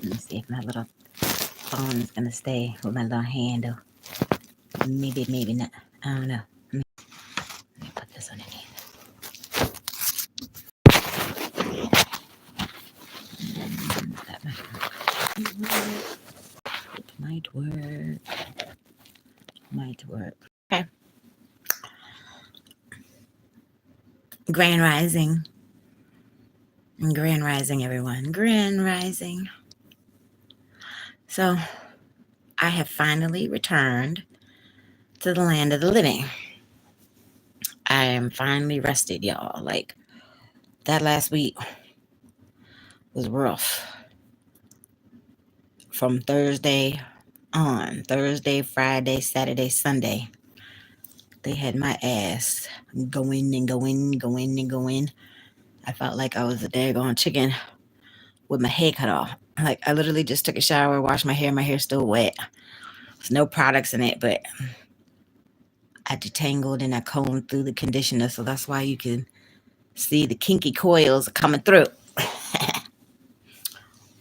Let me see if my little phone is gonna stay with my little handle. Maybe, maybe not. I don't know. Let me put this underneath. That might work. It might work. Might work. Okay. Grand Rising. Grand Rising, everyone. Grand Rising. So, I have finally returned to the land of the living. I am finally rested, y'all. Like, that last week was rough. From Thursday on, Thursday, Friday, Saturday, Sunday, they had my ass going and going, going and going. I felt like I was a daggone chicken with my head cut off. Like, I literally just took a shower, washed my hair. My hair's still wet. There's no products in it, but I detangled and I combed through the conditioner. So that's why you can see the kinky coils coming through.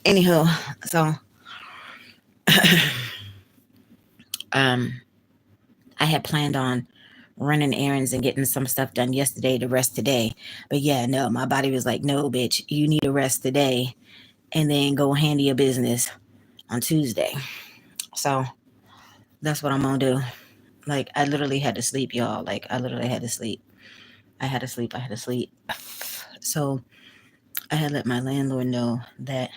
Anywho, so um, I had planned on running errands and getting some stuff done yesterday to rest today. But yeah, no, my body was like, no, bitch, you need to rest today and then go handle your business on Tuesday. So that's what I'm gonna do. Like, I literally had to sleep, y'all. Like, I literally had to sleep. I had to sleep. I had to sleep. So I had let my landlord know that,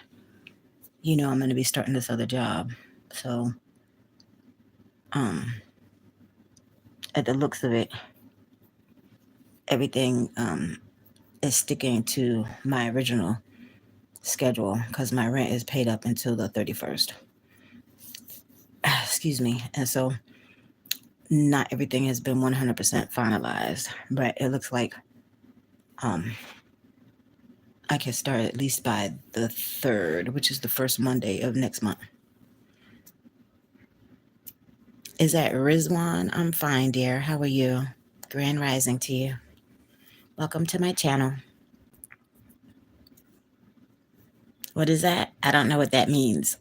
I'm gonna be starting this other job. So, um, at the looks of it, everything is sticking to my original schedule because my rent is paid up until the 31st. Excuse me. And so not everything has been 100% finalized, but it looks like um, I can start at least by the 3rd, which is the first Monday of next month. Is that Rizwan? I'm fine, dear. How are you? Grand rising to you. Welcome to my channel. What is that? I don't know what that means.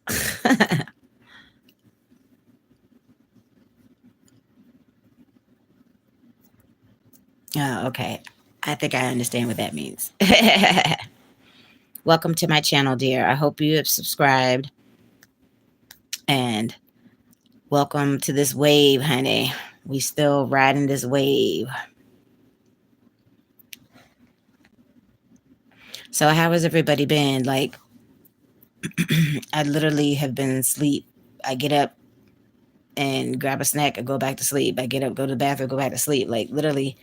Oh, okay. I think I understand what that means. Welcome to my channel, dear. I hope you have subscribed. And welcome to this wave, honey. We still riding this wave. So how has everybody been? Like, I literally have been asleep. I get up and grab a snack and go back to sleep. I get up, go to the bathroom, go back to sleep. Like, literally,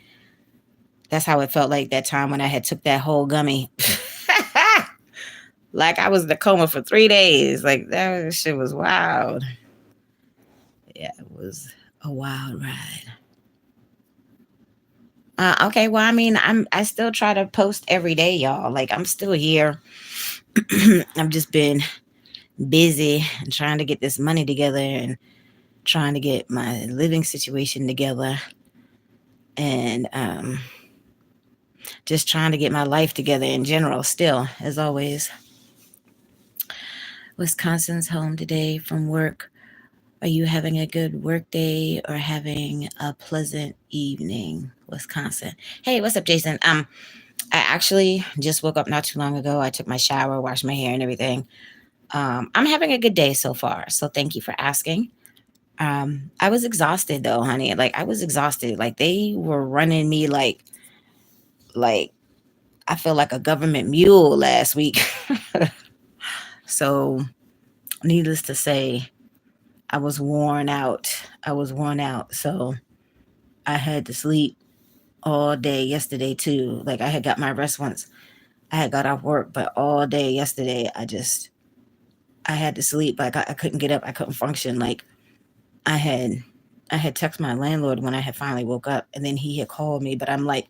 that's how it felt like that time when I had took that whole gummy. Like, I was in the coma for 3 days. Like, that shit was wild. Yeah, it was a wild ride. Okay, well, I mean, I still try to post every day, y'all. Like, I'm still here. I've just been busy and trying to get this money together and trying to get my living situation together and just trying to get my life together in general still, as always. Wisconsin's home today from work. Are you having a good work day or having a pleasant evening, Wisconsin? Hey, what's up, Jason? I actually just woke up not too long ago. I took my shower, washed my hair and everything. I'm having a good day so far. So thank you for asking. I was exhausted though, honey. Like, I was exhausted. Like, they were running me like I feel like a government mule last week. So needless to say, I was worn out. I was worn out. So I had to sleep all day yesterday too. Like, I had got my rest once I had got off work, but all day yesterday I had to sleep. Like, I couldn't get up. I couldn't function. Like, I had I had texted my landlord when I had finally woke up, and then he had called me, but I'm like,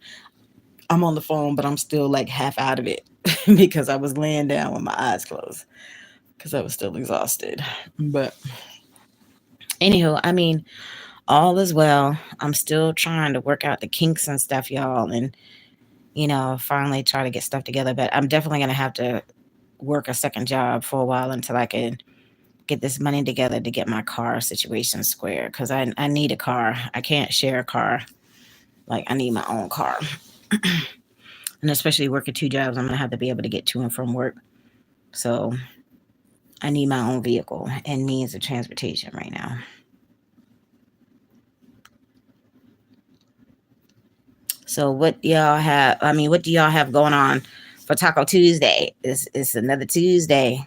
I'm on the phone, but I'm still like half out of it because I was laying down with my eyes closed because I was still exhausted. But anywho, I mean, all is well. I'm still trying to work out the kinks and stuff, y'all, and finally try to get stuff together. But I'm definitely gonna have to work a second job for a while until I can get this money together to get my car situation square. Because I need a car. I can't share a car. Like, I need my own car. And especially working two jobs, I'm going to have to be able to get to and from work. So I need my own vehicle and means of transportation right now. So what y'all have? I mean, what do y'all have going on for Taco Tuesday? It's another Tuesday.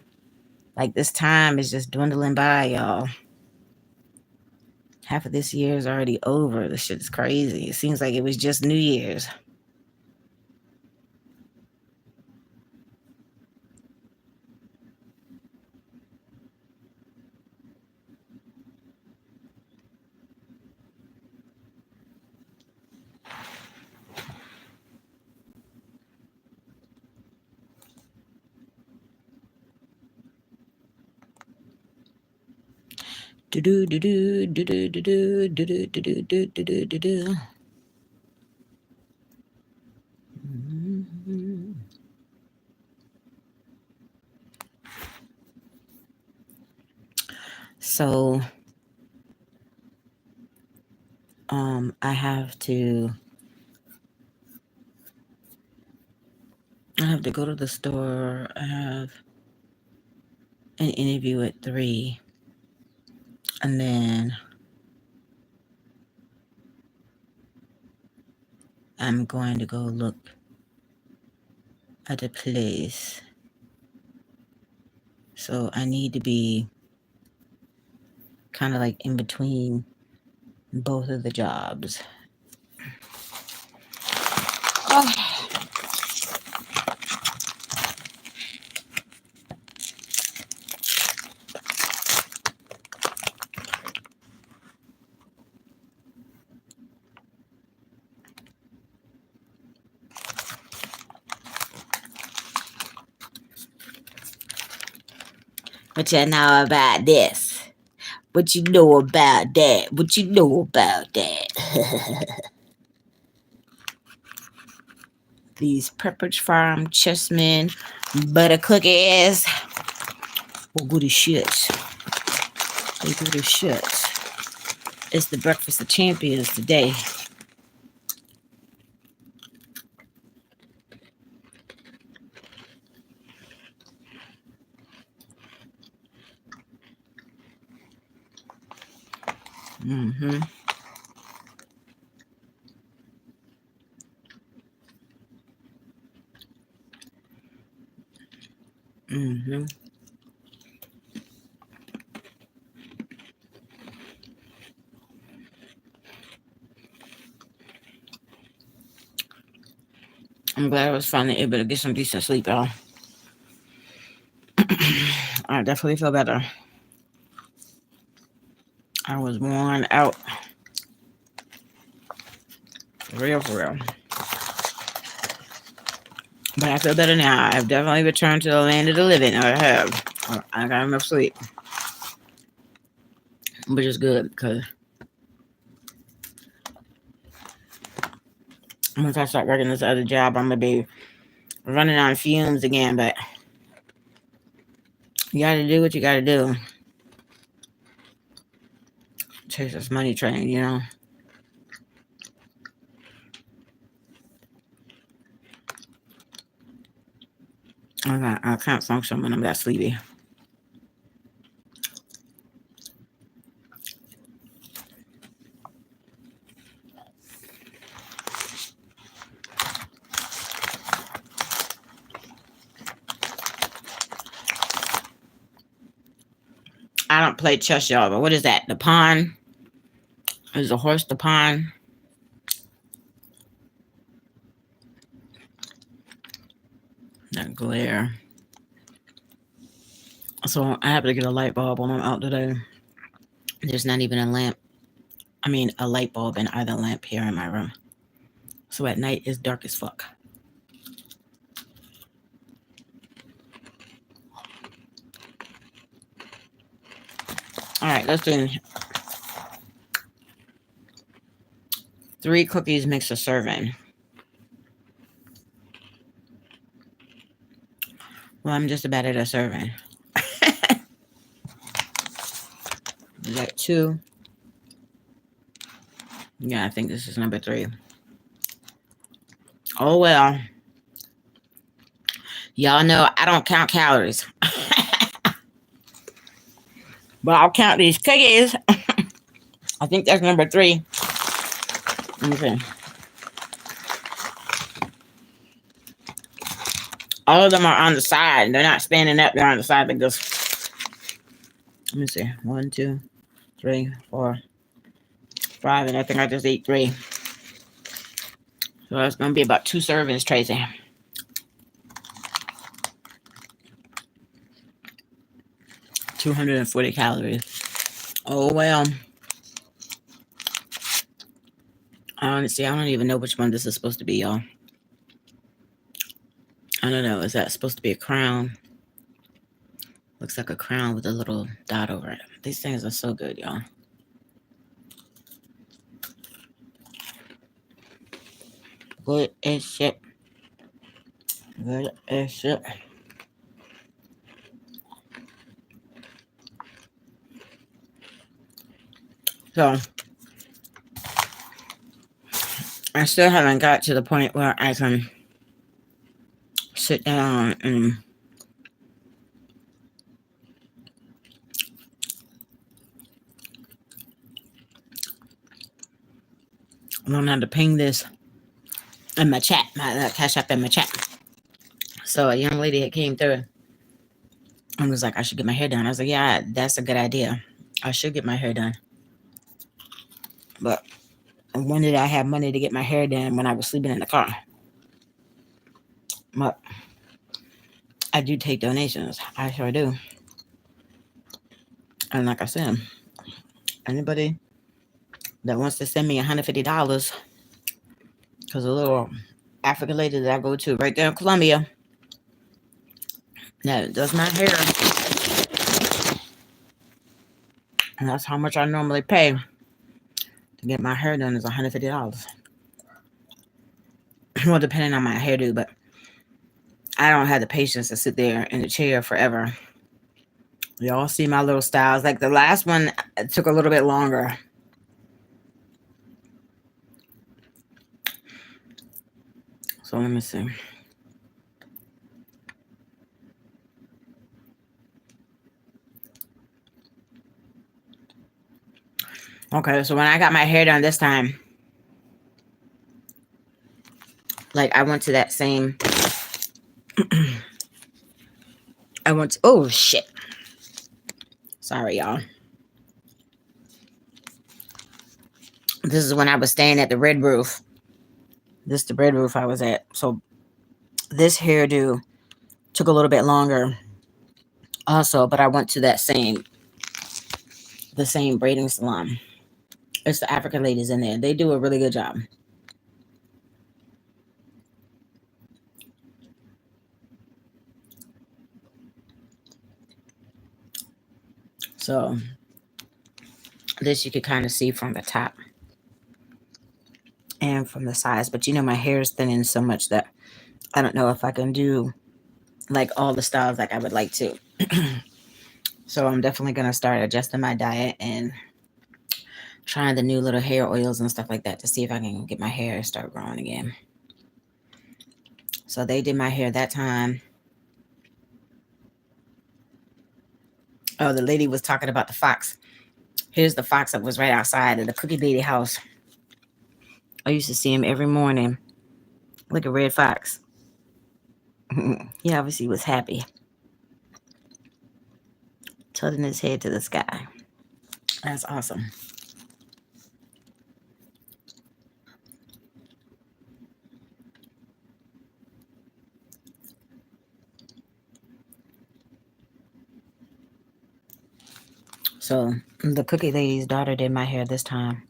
Like, this time is just dwindling by, y'all. Half of this year is already over. This shit is crazy. It seems like it was just New Year's. Do do do do do do do do do do do do do do do. So I have to go to the store. I have an interview at 3, and then I'm going to go look at a place. So I need to be kind of like in between both of the jobs. Oh. What you know about this? What you know about that? What you know about that? These Pepperidge Farm Chessmen butter cookies. Well, good as shit. They good as shit. It's the breakfast of champions today. Mm-hmm. Mm-hmm. I'm glad I was finally able to get some decent sleep, y'all. I definitely feel better. I was worn out. For real, for real. But I feel better now. I've definitely returned to the land of the living. I have. I got enough sleep. Which is good because once I start working this other job, I'm going to be running on fumes again. But you got to do what you got to do. Chase this money train, you know. I can't function when I'm that sleepy. I don't play chess, y'all, but what is that? The pawn? Is the horse the pawn? That glare. So I have to get a light bulb when I'm out today. There's not even a lamp. I mean, a light bulb in either lamp here in my room. So at night, it's dark as fuck. All right, let's do 3 cookies makes a serving. Well, I'm just about at a serving. You got two. Yeah, I think this is number three. Oh well. Y'all know I don't count calories. But I'll count these cookies. I think that's number three. Okay. All of them are on the side. They're not standing up. They're on the side. They just. Let me see. 1, 2, 3, 4, 5, and I think I just ate three. So it's gonna be about 2 servings, Tracy. 240 calories. Oh well. Honestly, I don't even know which one this is supposed to be, y'all. I don't know. Is that supposed to be a crown? Looks like a crown with a little dot over it. These things are so good, y'all. Good as shit. Good as shit. So, I still haven't got to the point where I can sit down and learn how to ping this in my chat, my Cash App in my chat. So a young lady had came through and was like, I should get my hair done. I was like, yeah, that's a good idea. I should get my hair done. But when did I have money to get my hair done? When I was sleeping in the car. But I do take donations. I sure do. And like I said, anybody that wants to send me $150, because a little African lady that I go to right there in Columbia that does my hair, and that's how much I normally pay to get my hair done, is $150. Well, depending on my hairdo, but I don't have the patience to sit there in the chair forever. Y'all see my little styles. Like the last one took a little bit longer. So let me see. Okay, so when I got my hair done this time, like I went to that same oh shit. Sorry, y'all. This is when I was staying at the Red Roof. This is the Red Roof I was at. So this hairdo took a little bit longer also, but I went to the same braiding salon. It's the African ladies in there. They do a really good job. So this you could kind of see from the top and from the sides, but my hair is thinning so much that I don't know if I can do like all the styles like I would like to. So I'm definitely going to start adjusting my diet and trying the new little hair oils and stuff like that to see if I can get my hair start growing again. So they did my hair that time. Oh, the lady was talking about the fox. Here's the fox that was right outside of the Cookie Lady house. I used to see him every morning. Like a red fox. He obviously was happy. Tilting his head to the sky. That's awesome. So the Cookie Lady's daughter did my hair this time.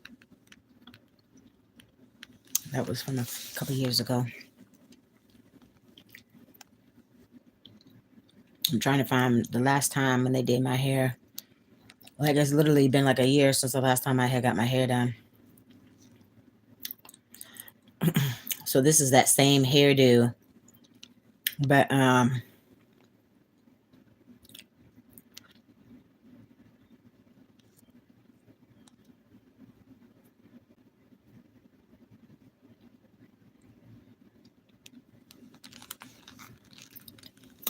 That was from a couple years ago. I'm trying to find the last time when they did my hair. Like it's literally been like a year since the last time I had got my hair done. So this is that same hairdo, but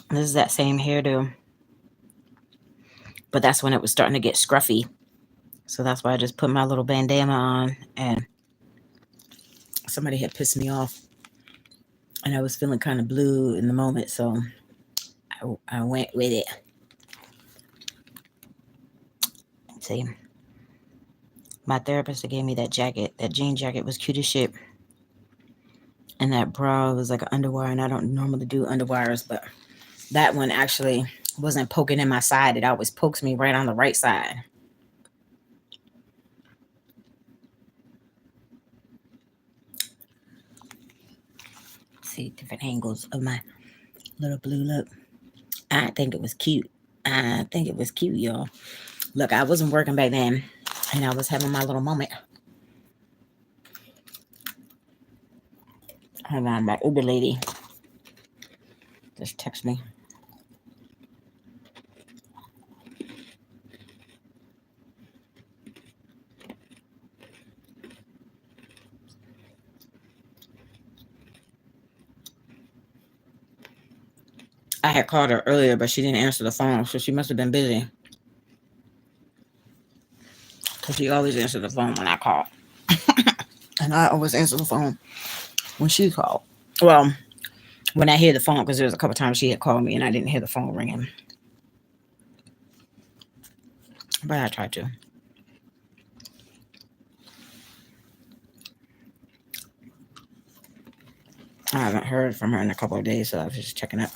This is that same hairdo, but that's when it was starting to get scruffy. So that's why I just put my little bandana on, and somebody had pissed me off, and I was feeling kind of blue in the moment, so I went with it. See, my therapist that gave me that jacket, that jean jacket, was cute as shit, and that bra was like an underwire, and I don't normally do underwires, but that one actually wasn't poking in my side. It always pokes me right on the right side. See different angles of my little blue look. I think it was cute. I think it was cute, y'all. Look, I wasn't working back then, and I was having my little moment. Hold on, my Uber lady just text me. I had called her earlier, but she didn't answer the phone, so she must have been busy. Because she always answers the phone when I call. And I always answer the phone when she called. Well, when I hear the phone, because there was a couple times she had called me and I didn't hear the phone ringing. But I tried to. I haven't heard from her in a couple of days, so I was just checking up.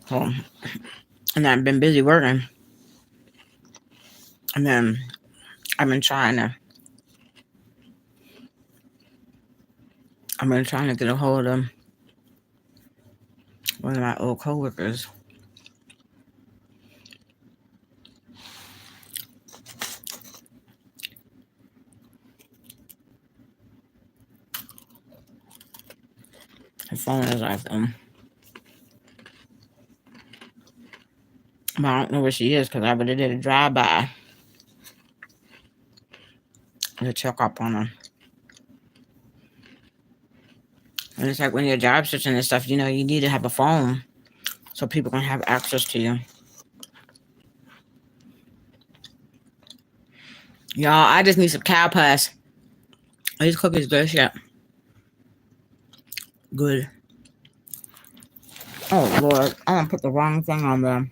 So, and I've been busy working. And then I've been trying to get a hold of one of my old coworkers. Her phone is off them. But I don't know where she is because I would have did a drive by to check up on her. And it's like when you're job searching and stuff, you know, you need to have a phone so people can have access to you. Y'all, I just need some cow puss. These cookies good shit. Good. Oh Lord, I done put the wrong thing on them.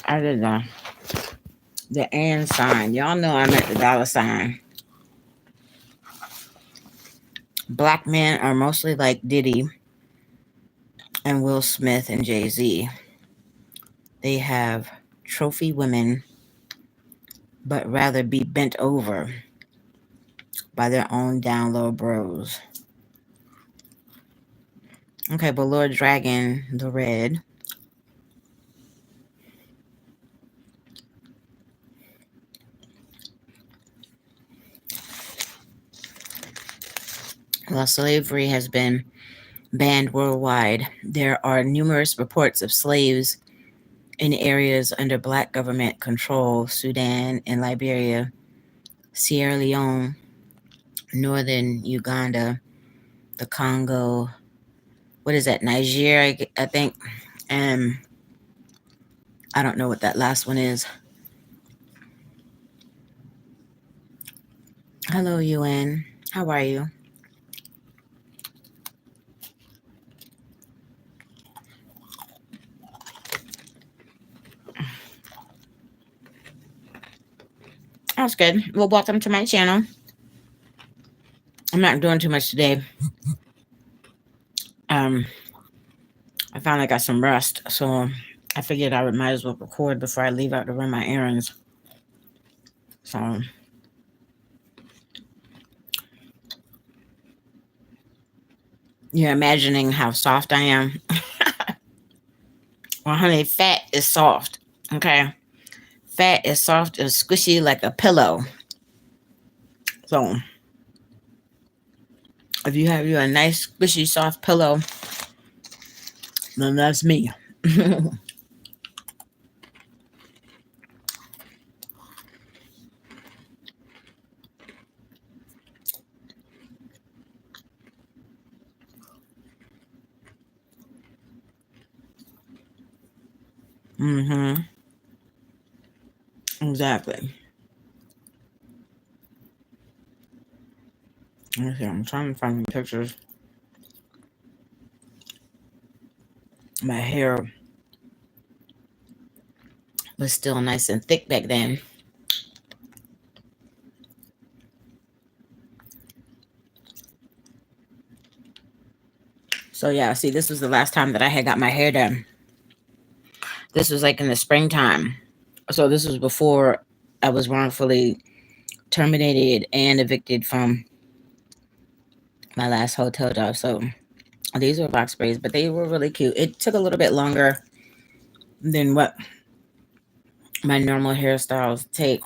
I did the and sign. Y'all know I meant the dollar sign. Black men are mostly like Diddy and Will Smith and Jay-Z. They have trophy women, but rather be bent over by their own down low bros. Okay, but Lord Dragon, the red. While slavery has been banned worldwide, there are numerous reports of slaves in areas under black government control: Sudan and Liberia, Sierra Leone, northern Uganda, the Congo, what is that, Nigeria, I think, and I don't know what that last one is. Hello, UN. How are you? That's good. Well, welcome to my channel. I'm not doing too much today. I finally got some rest, so I figured I might as well record before I leave out to run my errands. So you're imagining how soft I am. Well, honey, fat is soft. Okay, fat is soft and squishy like a pillow. So if you have you a nice squishy soft pillow, then that's me. Mm-hmm. Exactly. Let me see, I'm trying to find pictures. My hair was still nice and thick back then. So yeah, see, this was the last time that I had got my hair done. This was like in the springtime. So this was before I was wrongfully terminated and evicted from my last hotel job. So these were box braids, but they were really cute. It took a little bit longer than what my normal hairstyles take.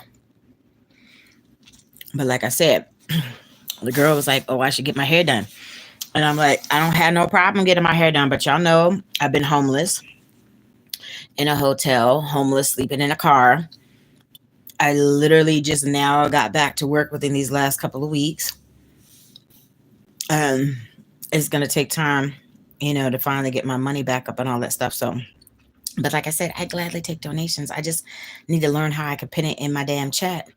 But like I said, the girl was like, "Oh, I should get my hair done." And I'm like, "I don't have no problem getting my hair done, but y'all know I've been homeless in a hotel, homeless, sleeping in a car. I literally just now got back to work within these last couple of weeks. Um, it's going to take time, to finally get my money back up and all that stuff. So, but like I said, I gladly take donations. I just need to learn how I could pin it in my damn chat.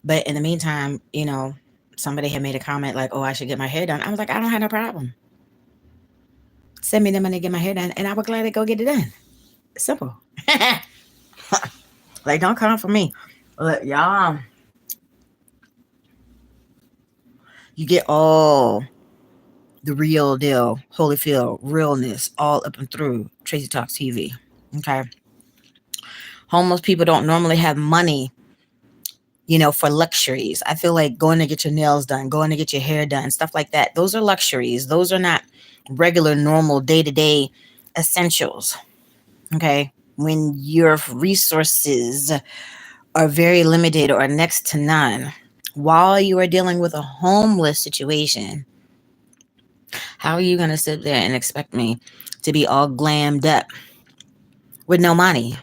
But in the meantime, somebody had made a comment like, "Oh, I should get my hair done." I was like, "I don't have no problem. Send me the money to get my hair done, and I would gladly go get it done." Simple. Like, don't come for me. Look, y'all, you get all the real deal, Holyfield, realness, all up and through Traci Talks TV. Okay. Homeless people don't normally have money, for luxuries. I feel like going to get your nails done, going to get your hair done, stuff like that. Those are luxuries. Those are not regular, normal, day to day essentials. Okay. When your resources are very limited or next to none, while you are dealing with a homeless situation, how are you going to sit there and expect me to be all glammed up with no money,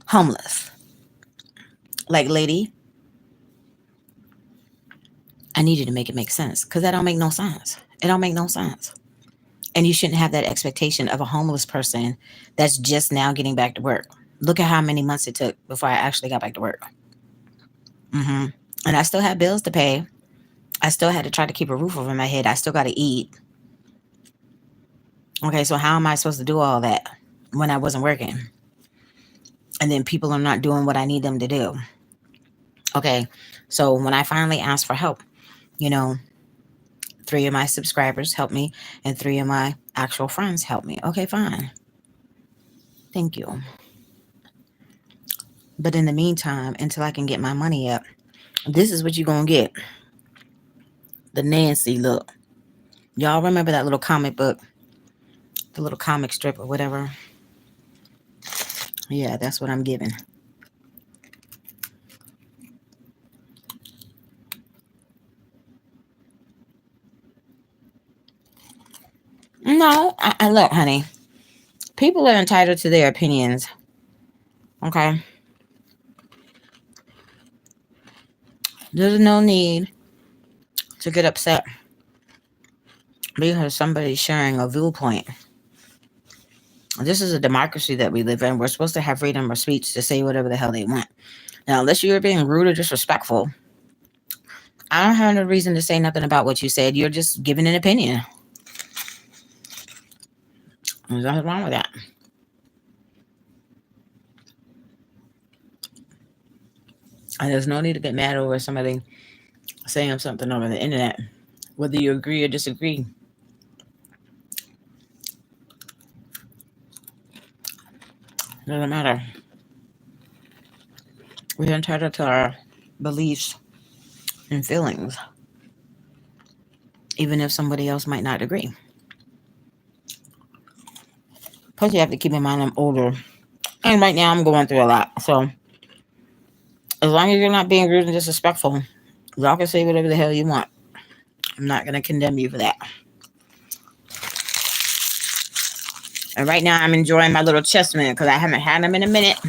homeless? Like, lady, I need you to make it make sense because that don't make no sense. It don't make no sense. And you shouldn't have that expectation of a homeless person that's just now getting back to work. Look at how many months it took before I actually got back to work. Hmm. And I still had bills to pay. I still had to try to keep a roof over my head. I still got to eat. Okay, so how am I supposed to do all that when I wasn't working? And then people are not doing what I need them to do. Okay, so when I finally asked for help, you know, 3 of my subscribers helped me and 3 of my actual friends helped me. Okay, fine. Thank you. But in the meantime, until I can get my money up, this is what you're going to get. The Nancy look. Y'all remember that little comic book, the little comic strip or whatever? Yeah, that's what I'm giving. No, I look, honey. People are entitled to their opinions. Okay? There's no need to get upset because somebody's sharing a viewpoint. This is a democracy that we live in. We're supposed to have freedom of speech to say whatever the hell they want. Now, unless you're being rude or disrespectful, I don't have no reason to say nothing about what you said. You're just giving an opinion. There's nothing wrong with that. And there's no need to get mad over somebody saying something over the internet, whether you agree or disagree. Doesn't matter. We're entitled to our beliefs and feelings, even if somebody else might not agree. Plus, you have to keep in mind I'm older, and right now I'm going through a lot. So, as long as you're not being rude and disrespectful, y'all can say whatever the hell you want. I'm not going to condemn you for that. And right now, I'm enjoying my little chessmen because I haven't had them in a minute.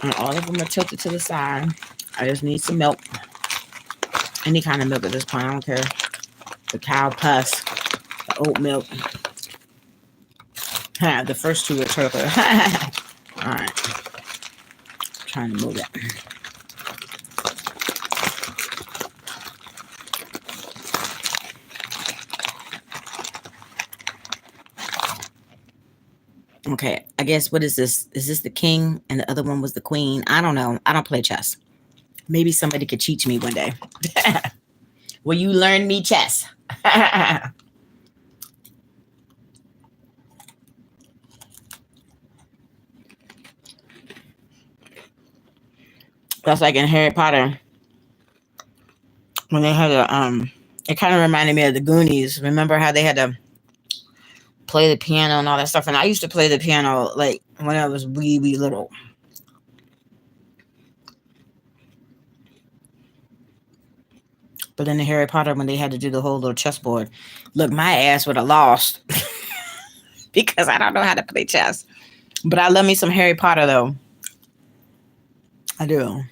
And all of them are tilted to the side. I just need some milk. Any kind of milk at this point. I don't care. The cow pus, the oat milk. The first two are chocolate. All right, trying to move it. Okay, I guess what is this? Is this the king and the other one was the queen? I don't know. I don't play chess. Maybe somebody could teach me one day. Will you learn me chess? That's like in Harry Potter when they had a it kind of reminded me of the Goonies. Remember how they had to play the piano and all that stuff? And I used to play the piano like when I was wee little. But in the Harry Potter, when they had to do the whole little chessboard, look, my ass would have lost because I don't know how to play chess. But I love me some Harry Potter though. I do.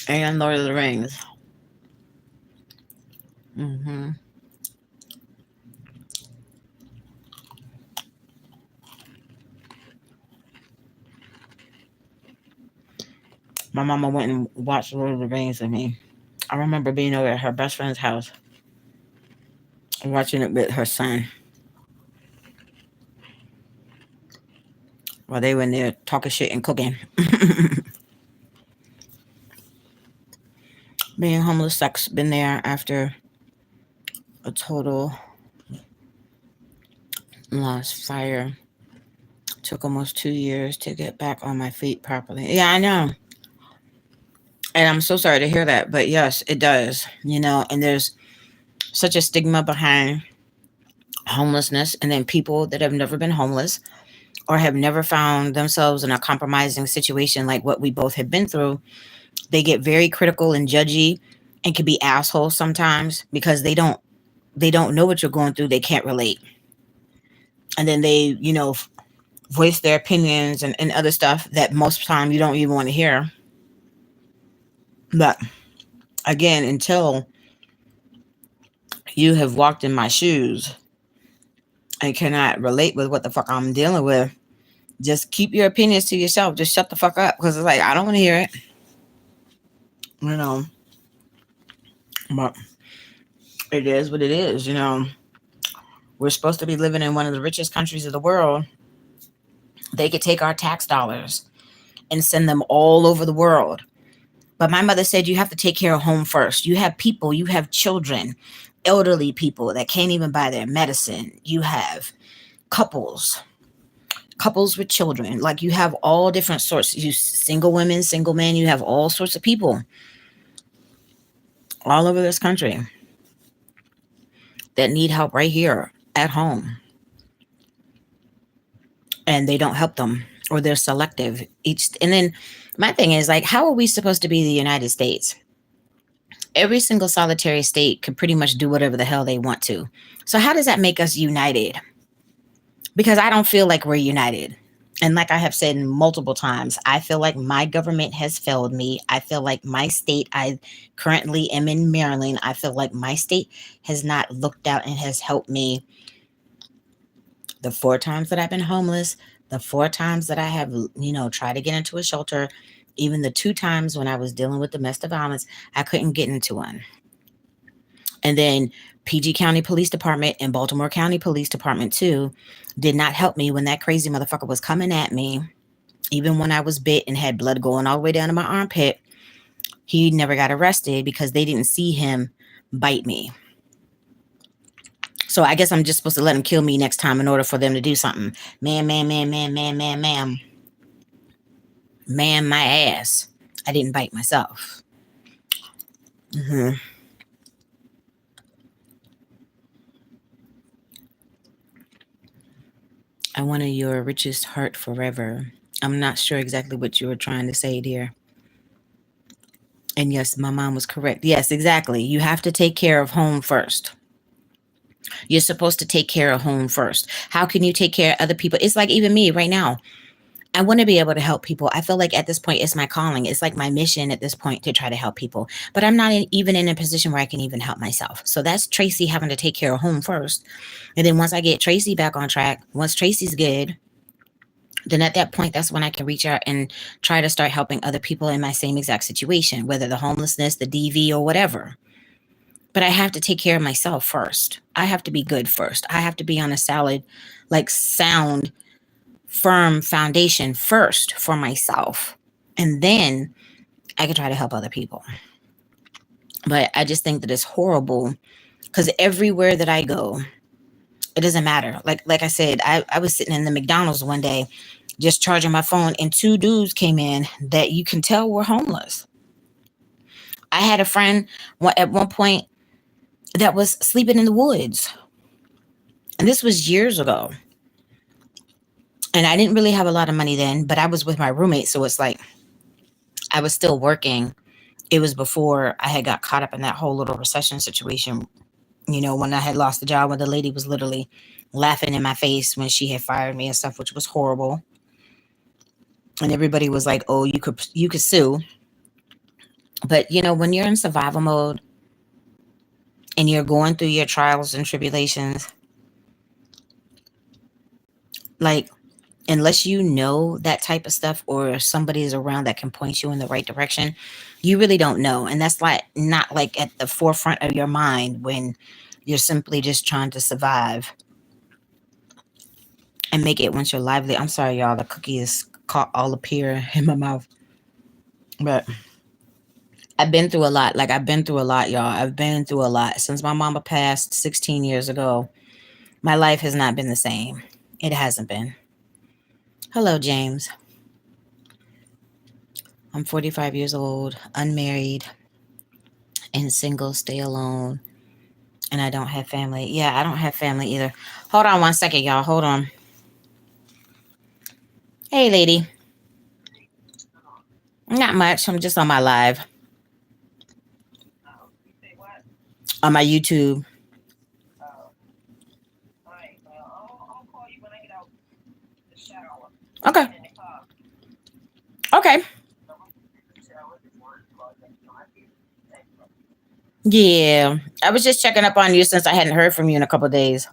And Lord of the Rings. hmm My mama went and watched Lord of the Rings with me. I remember being over at her best friend's house and watching it with her son while they were in there talking shit and cooking. Being homeless sucks. Been there after a total lost fire. Took almost 2 years to get back on my feet properly. Yeah, I know. And I'm so sorry to hear that. But yes, it does. And there's such a stigma behind homelessness. And then people that have never been homeless or have never found themselves in a compromising situation like what we both have been through, they get very critical and judgy and can be assholes sometimes because they don't know what you're going through. They can't relate. And then they, voice their opinions and other stuff that most time you don't even want to hear. But again, until you have walked in my shoes and cannot relate with what the fuck I'm dealing with, just keep your opinions to yourself. Just shut the fuck up because it's like I don't want to hear it. You know, but it is what it is. We're supposed to be living in one of the richest countries of the world. They could take our tax dollars and send them all over the world. But my mother said you have to take care of home first. You have people, you have children, elderly people that can't even buy their medicine. You have couples, couples with children. Like you have all different sorts. You single women, single men. You have all sorts of people all over this country that need help right here at home, and they don't help them or they're selective. And then my thing is like, how are we supposed to be the United States? Every single solitary state can pretty much do whatever the hell they want to. So how does that make us united? Because I don't feel like we're united. And like I have said multiple times, I feel like my government has failed me. I feel like my state, I currently am in Maryland. I feel like my state has not looked out and has helped me. The 4 times that I've been homeless, the 4 times that I have, tried to get into a shelter, even the 2 times when I was dealing with domestic violence, I couldn't get into one. And then PG County Police Department and Baltimore County Police Department too did not help me when that crazy motherfucker was coming at me. Even when I was bit and had blood going all the way down to my armpit, he never got arrested because they didn't see him bite me. So I guess I'm just supposed to let him kill me next time in order for them to do something. Man, my ass. I didn't bite myself. hmm I wanted your richest heart forever. I'm not sure exactly what you were trying to say, dear. And yes, my mom was correct. Yes, exactly. You have to take care of home first. You're supposed to take care of home first. How can you take care of other people? It's like even me right now. I want to be able to help people. I feel like at this point, it's my calling. It's like my mission at this point to try to help people. But I'm not even in a position where I can even help myself. So that's Tracy having to take care of home first. And then once I get Tracy back on track, once Tracy's good, then at that point, that's when I can reach out and try to start helping other people in my same exact situation, whether the homelessness, the DV, or whatever. But I have to take care of myself first. I have to be good first. I have to be on a solid, like sound, firm foundation first for myself. And then I can try to help other people. But I just think that it's horrible because everywhere that I go, it doesn't matter. Like I said, I was sitting in the McDonald's one day just charging my phone, and two dudes came in that you can tell were homeless. I had a friend at one point that was sleeping in the woods. And this was years ago. And I didn't really have a lot of money then, but I was with my roommate. So it's like I was still working. It was before I had got caught up in that whole little recession situation. When I had lost the job, when the lady was literally laughing in my face when she had fired me and stuff, which was horrible. And everybody was like, "Oh, you could sue." But when you're in survival mode and you're going through your trials and tribulations, like unless you know that type of stuff or somebody is around that can point you in the right direction, you really don't know. And that's like not like at the forefront of your mind when you're simply just trying to survive and make it once you're lively. I'm sorry, y'all, the cookie is caught all up here in my mouth. But I've been through a lot. Like I've been through a lot, y'all. I've been through a lot. Since my mama passed 16 years ago, my life has not been the same. It hasn't been. Hello, James. I'm 45 years old, unmarried, and single, stay alone, and I don't have family. Yeah, I don't have family either. Hold on one second, y'all. Hold on. Hey, lady. Not much. I'm just on my live on my YouTube. Okay. Okay. Yeah. I was just checking up on you since I hadn't heard from you in a couple of days.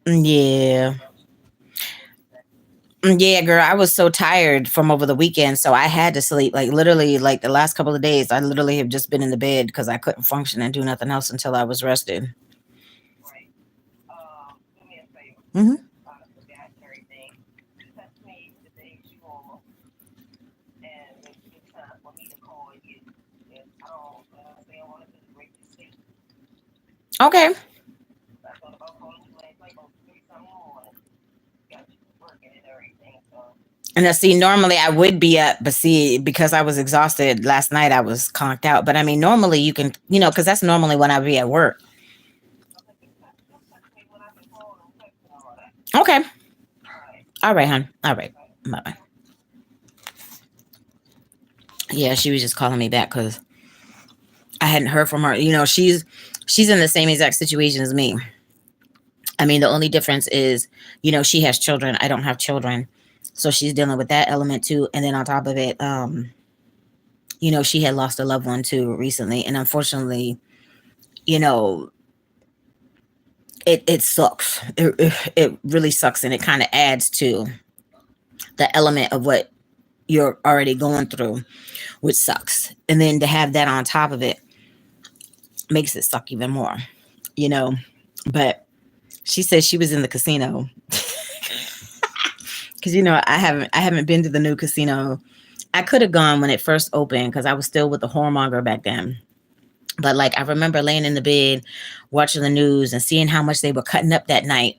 Yeah. Yeah, girl, I was so tired from over the weekend, so I had to sleep. Like literally, like the last couple of days, I literally have just been in the bed because I couldn't function and do nothing else until I was rested. Hmm. Okay. And I see, normally I would be up, but see, because I was exhausted last night, I was conked out. But I mean, normally you can, because that's normally when I be at work. Okay. All right, hon. All right. Bye bye. Yeah, she was just calling me back because I hadn't heard from her. She's in the same exact situation as me. I mean, the only difference is, she has children. I don't have children. So she's dealing with that element too. And then on top of it, she had lost a loved one too recently. And unfortunately, you know, it sucks. It really sucks. And it kind of adds to the element of what you're already going through, which sucks. And then to have that on top of it makes it suck even more, you know. But she said she was in the casino because I haven't been to the new casino. I could have gone when it first opened because I was still with the whoremonger back then. But like I remember laying in the bed watching the news and seeing how much they were cutting up that night.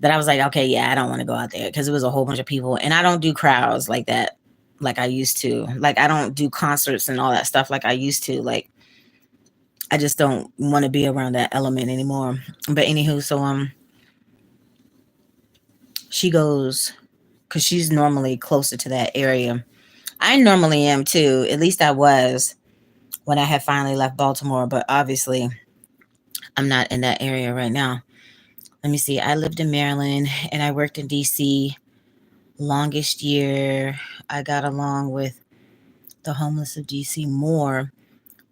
That I was like, okay, yeah, I don't want to go out there because it was a whole bunch of people, and I don't do crowds like that like I used to. Like I don't do concerts and all that stuff like I used to. Like I just don't want to be around that element anymore. But anywho, so she goes because she's normally closer to that area. I normally am too. At least I was when I had finally left Baltimore, but obviously I'm not in that area right now. let me see. I lived in Maryland and I worked in DC longest year. I got along with the homeless of DC more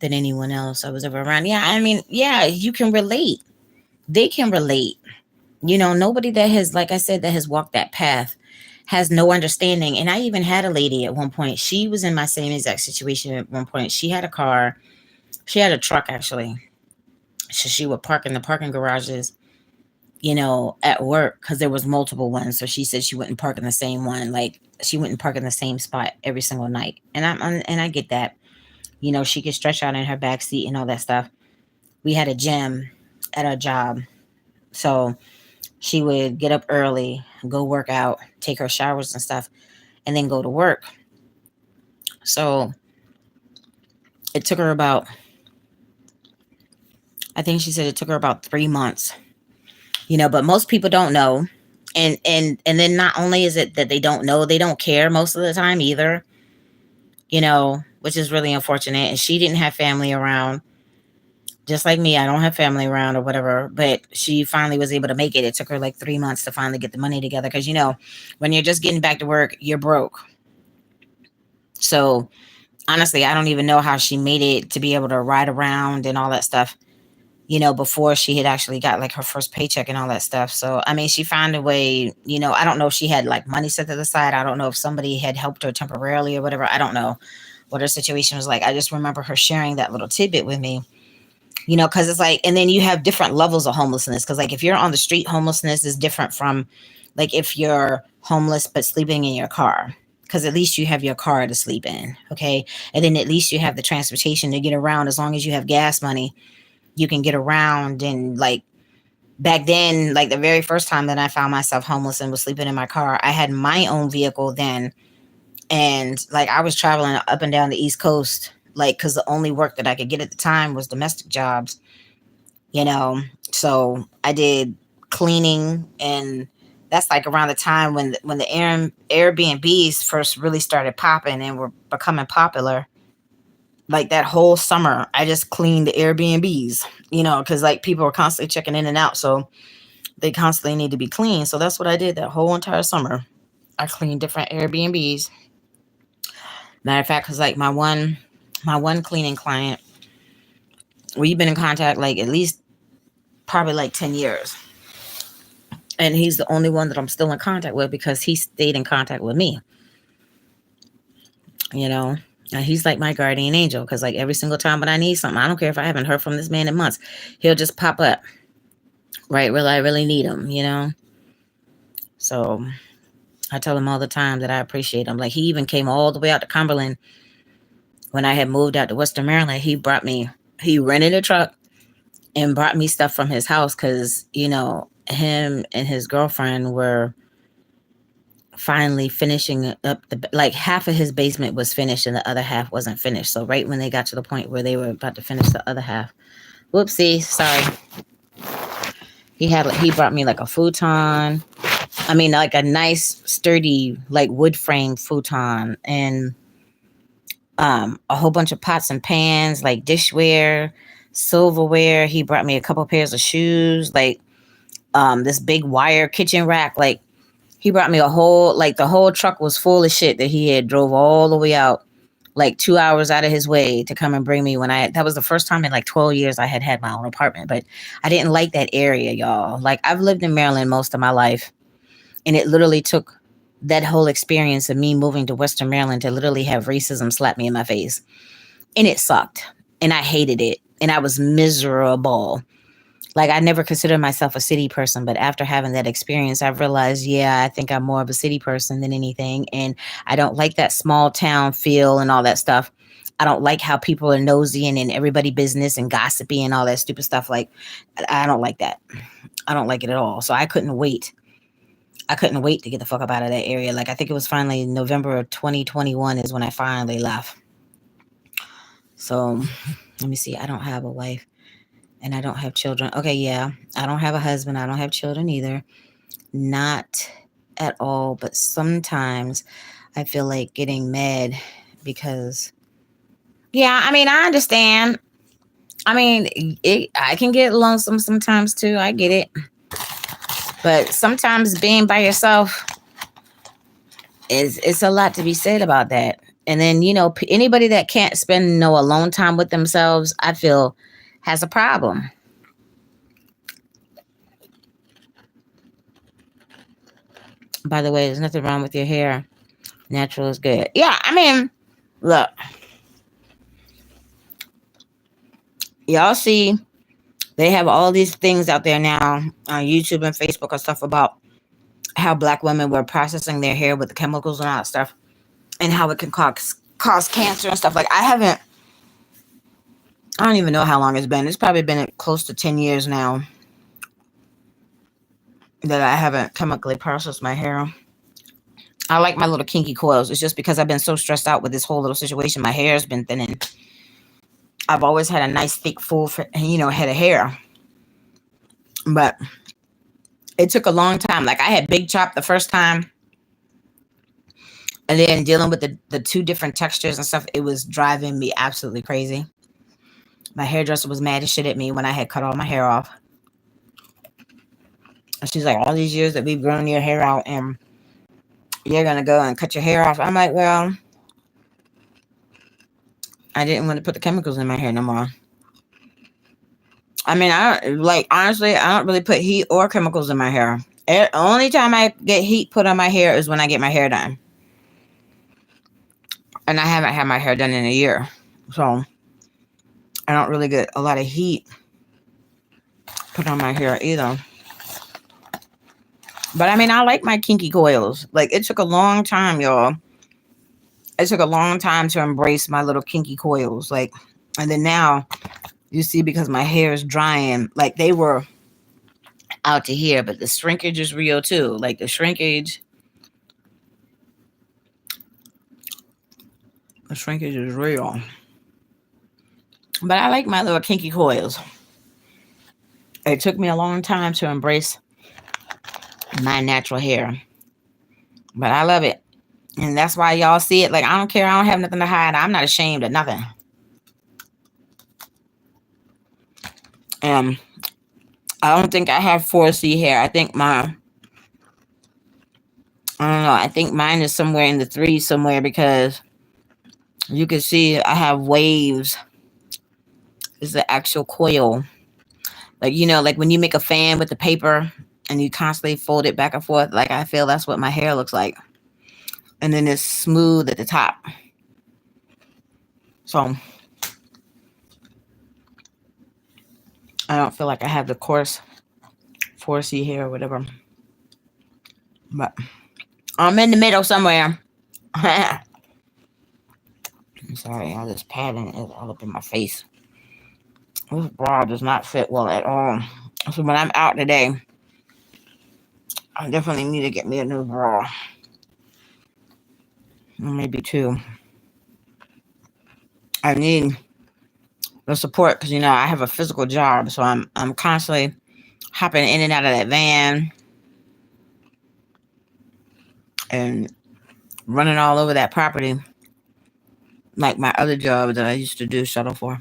than anyone else I was ever around. Yeah, I mean, yeah, you can relate. They can relate. Nobody that has, like I said, that has walked that path has no understanding. And I even had a lady at one point. She was in my same exact situation at one point. She had a car. She had a truck actually. So she would park in the parking garages, at work because there was multiple ones. So she said she wouldn't park in the same one. Like she wouldn't park in the same spot every single night. And I get that. She could stretch out in her back seat and all that stuff. We had a gym at our job. So she would get up early, go work out, take her showers and stuff, and then go to work. So it took her about, I think she said it took her about 3 months, but most people don't know. And then not only is it that they don't know, they don't care most of the time either, which is really unfortunate. And she didn't have family around. Just like me, I don't have family around or whatever, but she finally was able to make it. It took her like 3 months to finally get the money together because, when you're just getting back to work, you're broke. So honestly, I don't even know how she made it to be able to ride around and all that stuff, before she had actually got like her first paycheck and all that stuff. So, I mean, she found a way, I don't know if she had like money set to the side. I don't know if somebody had helped her temporarily or whatever. I don't know what her situation was like. I just remember her sharing that little tidbit with me, because it's like, and then you have different levels of homelessness. Because, like, if you're on the street, homelessness is different from like if you're homeless but sleeping in your car. Because at least you have your car to sleep in. Okay. And then at least you have the transportation to get around. As long as you have gas money, you can get around. And like back then, like the very first time that I found myself homeless and was sleeping in my car, I had my own vehicle then. And like I was traveling up and down the East Coast, like, because the only work that I could get at the time was domestic jobs, you know. So I did cleaning, and that's like around the time when the Airbnbs first really started popping and were becoming popular. Like that whole summer, I just cleaned the Airbnbs, because like people were constantly checking in and out, so they constantly need to be cleaned. So that's what I did that whole entire summer. I cleaned different Airbnbs. Matter of fact, because like my one cleaning client, we've been in contact like at least probably like 10 years. And he's the only one that I'm still in contact with because he stayed in contact with me, you know. And he's like my guardian angel because, like, every single time when I need something, I don't care if I haven't heard from this man in months, he'll just pop up right where I really need him. So I tell him all the time that I appreciate him. Like, he even came all the way out to Cumberland when I had moved out to Western Maryland. He rented a truck and brought me stuff from his house because, him and his girlfriend were finally finishing up like half of his basement was finished and the other half wasn't finished. So right when they got to the point where they were about to finish the other half, whoopsie, sorry. He brought me like a futon. I mean, like a nice sturdy like wood frame futon, and a whole bunch of pots and pans, like dishware, silverware. He brought me a couple pairs of shoes, like this big wire kitchen rack. Like, he brought me the whole truck was full of shit that he had drove all the way out, like 2 hours out of his way to come and bring me that was the first time in like 12 years I had my own apartment. But I didn't like that area, y'all. Like, I've lived in Maryland most of my life, and it literally took that whole experience of me moving to Western Maryland to literally have racism slap me in my face. And it sucked. And I hated it. And I was miserable. Like, I never considered myself a city person, but after having that experience, I've realized, yeah, I think I'm more of a city person than anything. And I don't like that small town feel and all that stuff. I don't like how people are nosy and in everybody business and gossipy and all that stupid stuff. Like, I don't like that. I don't like it at all. So I couldn't wait. I couldn't wait to get the fuck up out of that area. Like, I think it was finally November of 2021 is when I finally left. So let me see. I don't have a wife. And I don't have children. Okay, yeah. I don't have a husband. I don't have children either. Not at all. But sometimes I feel like getting mad because, yeah, I mean, I understand. I mean, I can get lonesome sometimes too. I get it. But sometimes being by yourself is it's a lot to be said about that. And then anybody that can't spend no alone time with themselves, I feel, has a problem. By the way, there's nothing wrong with your hair. Natural is good. Yeah, I mean, look, y'all see, they have all these things out there now on YouTube and Facebook and stuff about how black women were processing their hair with the chemicals and all that stuff, and how it can cause cancer and stuff. Like I don't even know how long it's been. It's probably been close to 10 years now that I haven't chemically processed my hair. I like my little kinky coils. It's just because I've been so stressed out with this whole little situation. My hair has been thinning. I've always had a nice, thick, full, head of hair. But it took a long time. Like I had big chop the first time. And then dealing with the two different textures and stuff, it was driving me absolutely crazy. My hairdresser was mad as shit at me when I had cut all my hair off. And she's like, all these years that we've grown your hair out and you're going to go and cut your hair off. I'm like, well, I didn't want to put the chemicals in my hair no more. I mean, honestly, I don't really put heat or chemicals in my hair. The only time I get heat put on my hair is when I get my hair done. And I haven't had my hair done in a year. So I don't really get a lot of heat put on my hair either. But I mean, I like my kinky coils. Like, it took a long time, y'all. It took a long time to embrace my little kinky coils. Like, and then now, you see, because my hair is drying, like, they were out to here, but the shrinkage is real too. Like, the shrinkage is real. But I like my little kinky coils. It took me a long time to embrace my natural hair, but I love it. And that's why y'all see it. Like, I don't care. I don't have nothing to hide. I'm not ashamed of nothing. I don't think I have 4C hair. I don't know. I think mine is somewhere in the 3 somewhere, because you can see I have waves. It's the actual coil. Like, like when you make a fan with the paper and you constantly fold it back and forth. Like, I feel that's what my hair looks like. And then it's smooth at the top. So I don't feel like I have the coarse 4C hair or whatever. But I'm in the middle somewhere. I'm sorry, all this padding is all up in my face. This bra does not fit well at all. So when I'm out today, I definitely need to get me a new bra. Maybe 2. I need the support because I have a physical job, so I'm constantly hopping in and out of that van and running all over that property, like my other job that I used to do shuttle for.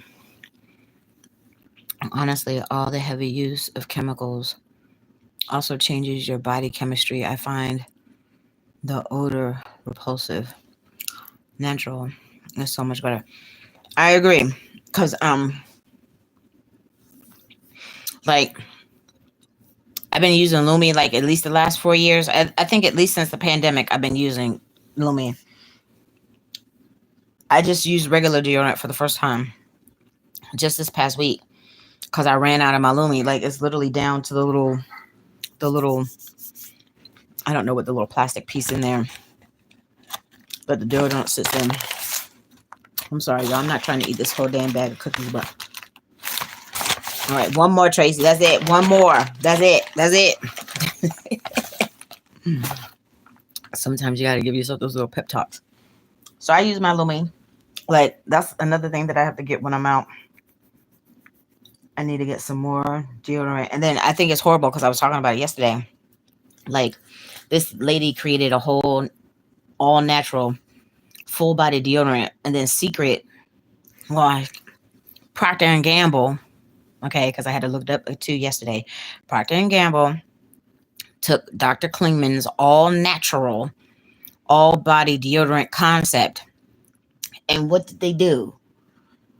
Honestly, all the heavy use of chemicals also changes your body chemistry. I find the odor repulsive. Natural is so much better. I agree, because like, I've been using Lumi like at least the last 4 years. I think at least since the pandemic, I've been using Lumi. I just used regular deodorant for the first time just this past week because I ran out of my Lumi. Like, it's literally down to the little, I don't know what the little plastic piece in there, but the deodorant sits in. I'm sorry, y'all. I'm not trying to eat this whole damn bag of cookies, but all right, one more, Tracy. That's it. One more. That's it. Sometimes you got to give yourself those little pep talks. So I use my Lumi. Like, that's another thing that I have to get when I'm out. I need to get some more deodorant. And then I think it's horrible because I was talking about it yesterday. Like, this lady created a whole all natural full body deodorant, and then secret, like Procter and Gamble, okay, because I had to look it up too yesterday. Procter and Gamble took Dr. Klingman's all natural, all body deodorant concept. And what did they do?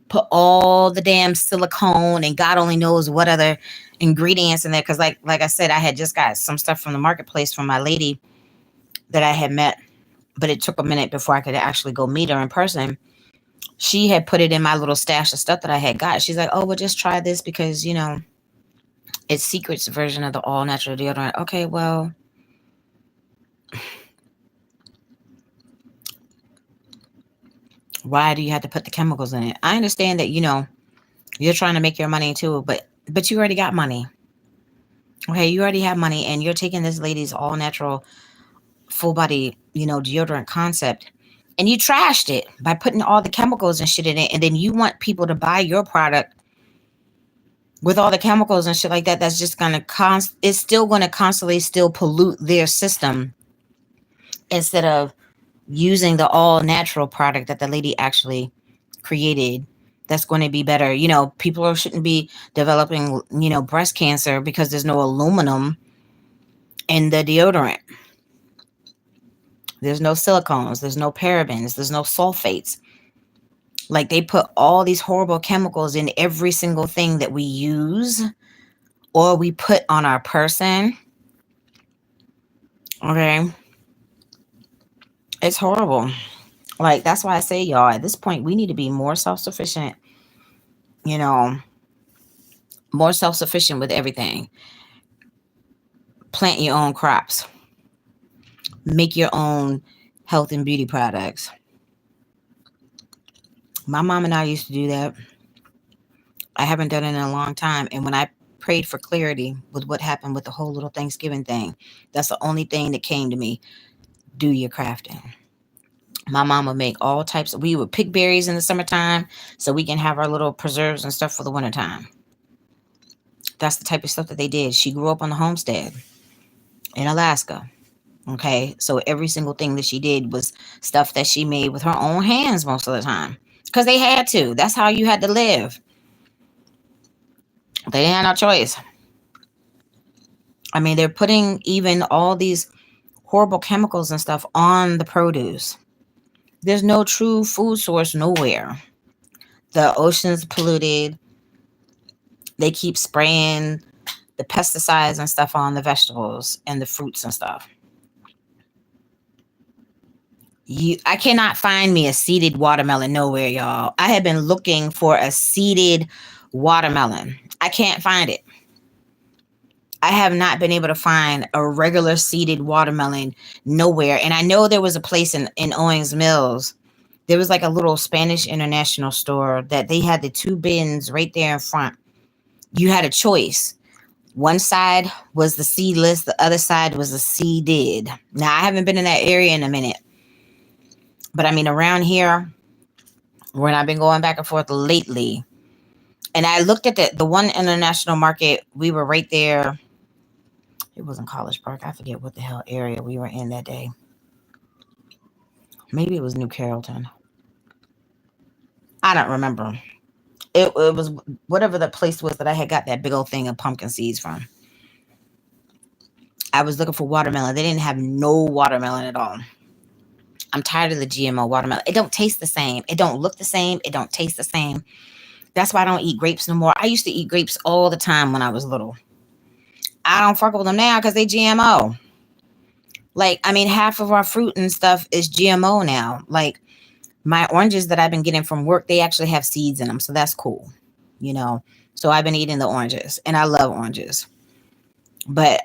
Put all the damn silicone and God only knows what other ingredients in there. Cause like I said, I had just got some stuff from the marketplace from my lady that I had met, but it took a minute before I could actually go meet her in person. She had put it in my little stash of stuff that I had got. She's like, oh, well, just try this because, it's Secret's version of the all natural deodorant. Okay, well, why do you have to put the chemicals in it? I understand that, you're trying to make your money too, but you already got money. Okay, you already have money and you're taking this lady's all natural full body, deodorant concept and you trashed it by putting all the chemicals and shit in it. And then you want people to buy your product with all the chemicals and shit like that. That's just gonna it's still gonna constantly still pollute their system instead of using the all natural product that the lady actually created. That's going to be better. People shouldn't be developing, breast cancer because there's no aluminum in the deodorant. There's no silicones, there's no parabens, there's no sulfates. Like they put all these horrible chemicals in every single thing that we use or we put on our person. Okay. It's horrible. Like that's why I say, y'all, at this point, we need to be more self-sufficient, you know, more self-sufficient with everything. Plant your own crops. Make your own health and beauty products. My mom and I used to do that. I haven't done it in a long time. And when I prayed for clarity with what happened with the whole little Thanksgiving thing, that's the only thing that came to me. Do your crafting. My mom would make all types of, we would pick berries in the summertime so we can have our little preserves and stuff for the wintertime. That's the type of stuff that they did. She grew up on the homestead in Alaska. Okay. So every single thing that she did was stuff that she made with her own hands most of the time. Because they had to. That's how you had to live. They didn't have no choice. I mean, they're putting even all these horrible chemicals and stuff on the produce. There's no true food source nowhere. The ocean's polluted. They keep spraying the pesticides and stuff on the vegetables and the fruits and stuff. I cannot find me a seeded watermelon nowhere, y'all. I have been looking for a seeded watermelon. I can't find it. I have not been able to find a regular seeded watermelon nowhere. And I know there was a place in Owings Mills. There was like a little Spanish international store that they had the two bins right there in front. You had a choice. One side was the seedless. The other side was the seeded. Now, I haven't been in that area in a minute. But I mean, around here, when I've been going back and forth lately, and I looked at the one international market, we were right there. It wasn't College Park. I forget what the hell area we were in that day. Maybe it was New Carrollton. I don't remember. It was whatever the place was that I had got that big old thing of pumpkin seeds from. I was looking for watermelon. They didn't have no watermelon at all. I'm tired of the GMO watermelon. It don't taste the same. It don't look the same. It don't taste the same. That's why I don't eat grapes no more. I used to eat grapes all the time when I was little. I don't fuck with them now because they GMO. Like, I mean, half of our fruit and stuff is GMO now. Like, my oranges that I've been getting from work, they actually have seeds in them. So that's cool, So I've been eating the oranges and I love oranges. But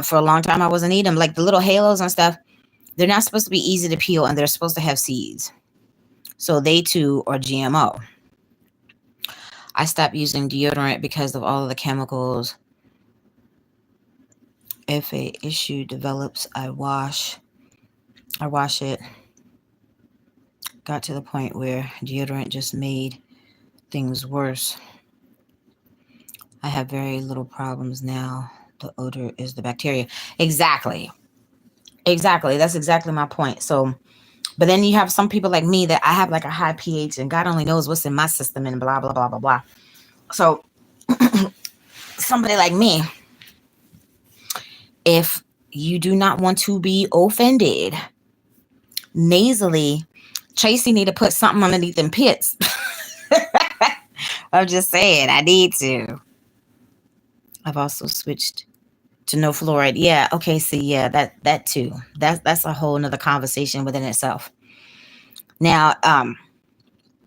for a long time, I wasn't eating them. Like the little halos and stuff, they're not supposed to be easy to peel and they're supposed to have seeds. So they too are GMO. I stopped using deodorant because of all of the chemicals. If a issue develops, I wash it. Got to the point where deodorant just made things worse. I have very little problems now. The odor is the bacteria. Exactly. That's exactly my point. So, but then you have some people like me that I have like a high pH and God only knows what's in my system and blah, blah, blah, blah, blah. So somebody like me, if You do not want to be offended. Nasally, Tracy need to put something underneath them pits. I'm just saying, I need to. I've also switched to no fluoride. Yeah, okay, see, yeah, that too. That's a whole nother conversation within itself. Now,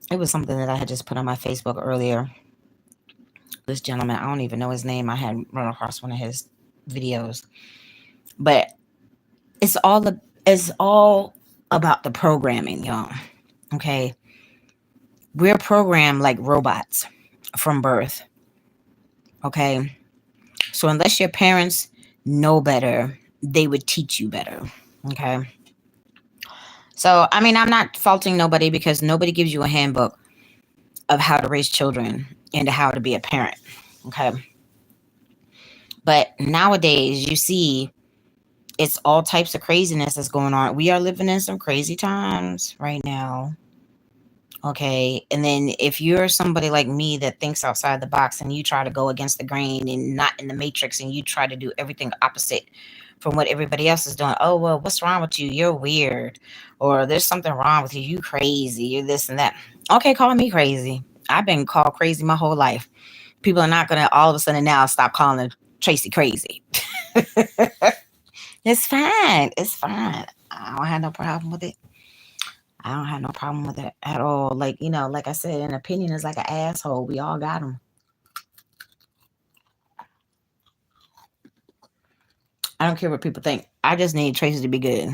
it was something that I had just put on my Facebook earlier. This gentleman, I don't even know his name. I had run across one of his videos, but it's all about the programming, y'all. Okay, we're programmed like robots from birth. Okay, so unless your parents know better, they would teach you better. Okay, so I mean, I'm not faulting nobody because nobody gives you a handbook of how to raise children and how to be a parent. Okay, but nowadays you see it's all types of craziness that's going on. We are living in some crazy times right now. Okay. And then if you're somebody like me that thinks outside the box and you try to go against the grain and not in the matrix and you try to do everything opposite from what everybody else is doing, oh, well, what's wrong with you? You're weird. Or there's something wrong with you. You crazy. You're this and that. Okay. Call me crazy. I've been called crazy my whole life. People are not going to all of a sudden now stop calling Tracy crazy. It's fine. It's fine. I don't have no problem with it. I don't have no problem with it at all. Like, like I said, an opinion is like an asshole. We all got them. I don't care what people think. I just need Tracy to be good.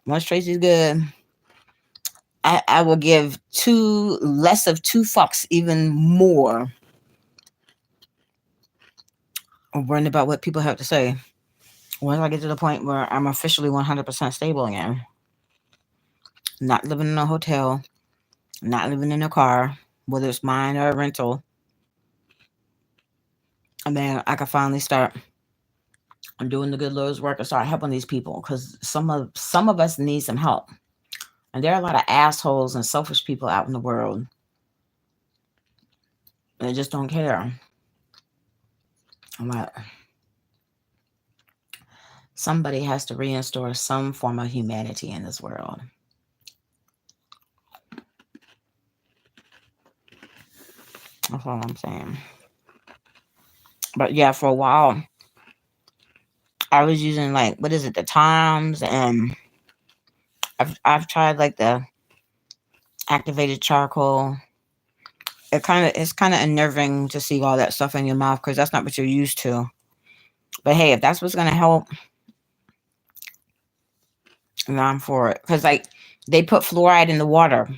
Once Tracy's good, I will give two less of two fucks, even more. I'm worrying about what people have to say. Once I get to the point where I'm officially 100% stable again, not living in a hotel, not living in a car, whether it's mine or a rental, and then I can finally start doing the good Lord's work and start helping these people because some of us need some help, and there are a lot of assholes and selfish people out in the world. They just don't care. I'm like, somebody has to reinstore some form of humanity in this world. That's all I'm saying. But yeah, for a while, I was using like what is it, the Toms, and I've tried like the activated charcoal. It's kind of unnerving to see all that stuff in your mouth because that's not what you're used to. But hey, if that's what's gonna help, then I'm for it. Because like they put fluoride in the water,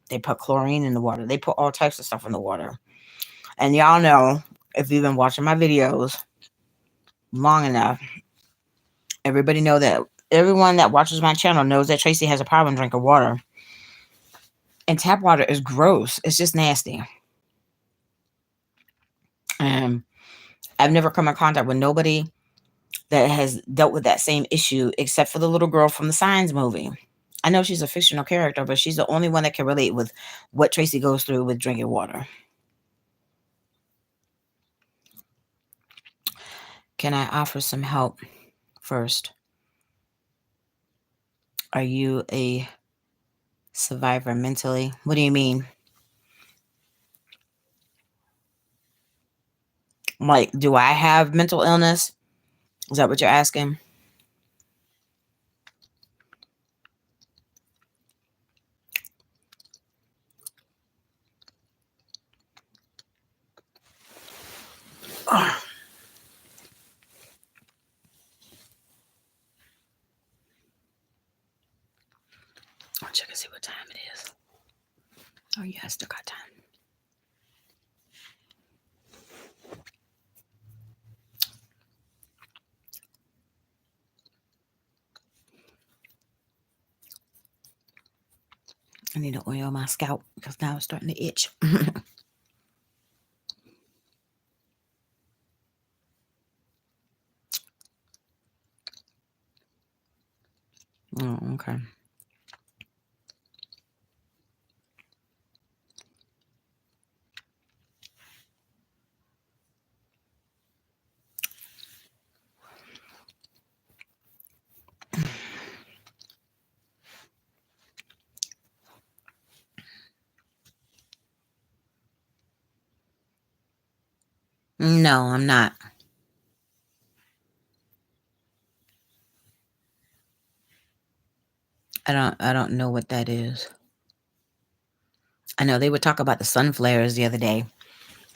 they put chlorine in the water, they put all types of stuff in the water. And y'all know if you've been watching my videos long enough, everybody know that everyone that watches my channel knows that Tracy has a problem drinking water. And tap water is gross. It's just nasty. And I've never come in contact with nobody that has dealt with that same issue except for the little girl from the Signs movie. I know she's a fictional character, but she's the only one that can relate with what Tracy goes through with drinking water. Can I offer some help first? Are you a survivor mentally? What do you mean? Like, do I have mental illness? Is that what you're asking? Oh, I'll check and see what time it is. Oh, yeah, I still got time. I need to oil my scalp because now it's starting to itch. Oh, okay. No, I'm not. I don't know what that is. I know they would talk about the sun flares the other day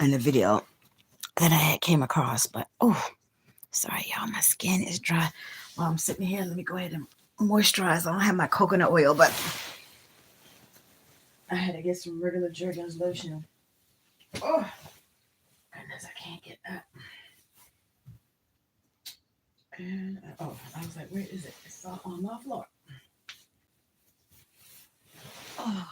in the video that I had came across, but oh, sorry y'all, my skin is dry. While I'm sitting here, let me go ahead and moisturize. I don't have my coconut oil, but I had to get some regular Jergens lotion. Oh goodness, I can't get up. And oh, I was like, where is it? It's on my floor. Oh,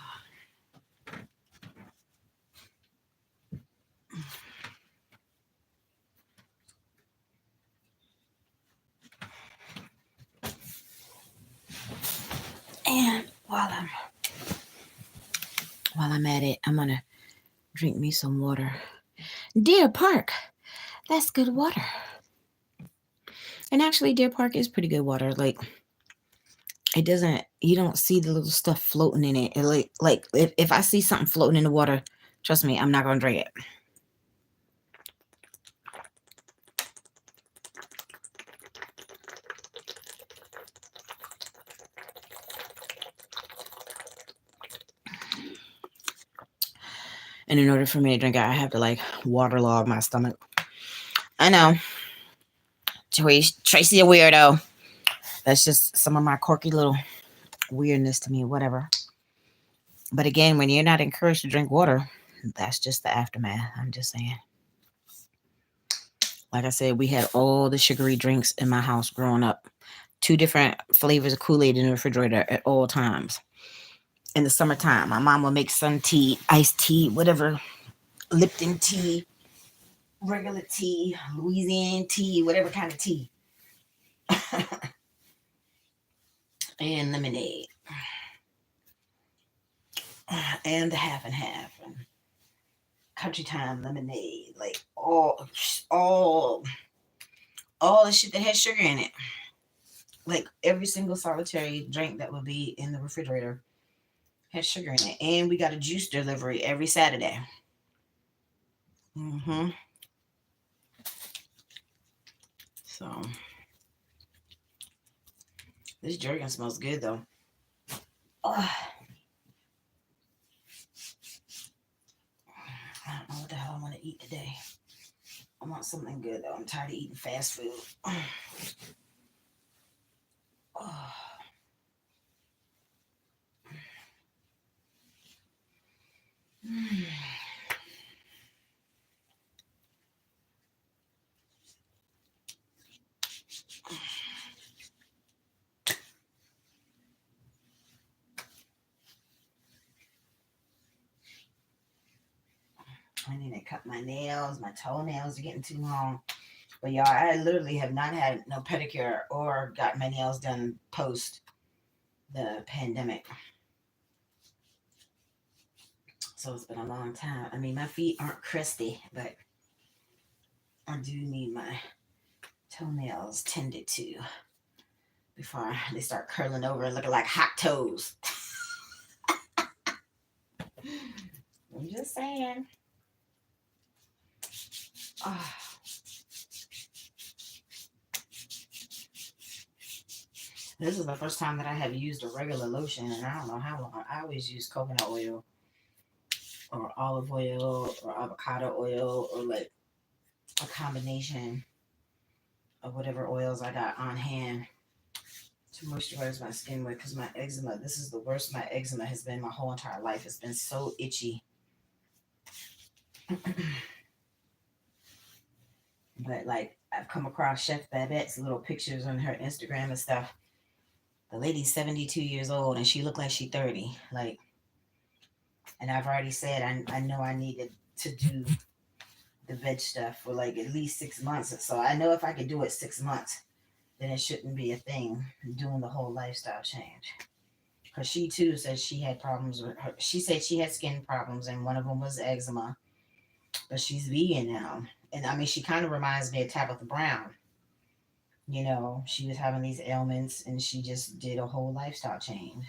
and while I'm at it, I'm gonna drink me some water. Deer Park, that's good water. And actually, Deer Park is pretty good water. Like it doesn't, you don't see the little stuff floating in it. Like if I see something floating in the water, trust me, I'm not gonna drink it. And in order for me to drink it, I have to like waterlog my stomach. I know, Tracy a weirdo. That's just some of my quirky little weirdness to me, whatever. But again, when you're not encouraged to drink water, that's just the aftermath. I'm just saying. Like I said, we had all the sugary drinks in my house growing up. Two different flavors of Kool-Aid in the refrigerator at all times. In the summertime, my mom would make sun tea, iced tea, whatever, Lipton tea, regular tea, Louisiana tea, whatever kind of tea, and lemonade, and the half and half, and country time lemonade, like all, all the shit that had sugar in it. Like every single solitary drink that would be in the refrigerator had sugar in it, and we got a juice delivery every Saturday. Mm-hmm. So this jerkin smells good though. Oh, I don't know what the hell I want to eat today. I want something good though. I'm tired of eating fast food. Oh. I need to cut my nails. My toenails are getting too long. But y'all, I literally have not had no pedicure or got my nails done post the pandemic. So it's been a long time. I mean, my feet aren't crusty, but I do need my toenails tended to before they start curling over and looking like hot toes. I'm just saying. Oh, this is the first time that I have used a regular lotion, and I don't know how long. I always use coconut oil or olive oil or avocado oil or like a combination of whatever oils I got on hand to moisturize my skin with because my eczema, this is the worst my eczema has been my whole entire life. It's been so itchy. But like I've come across Chef Babette's little pictures on her Instagram and stuff. The lady's 72 years old and she looked like she's 30. Like, and I've already said I know I needed to do the veg stuff for like at least 6 months. So I know if I could do it 6 months, then it shouldn't be a thing doing the whole lifestyle change. Because she too says she had problems with her. She said she had skin problems, and one of them was eczema. But she's vegan now, and I mean, she kind of reminds me of Tabitha Brown. You know, she was having these ailments, and she just did a whole lifestyle change,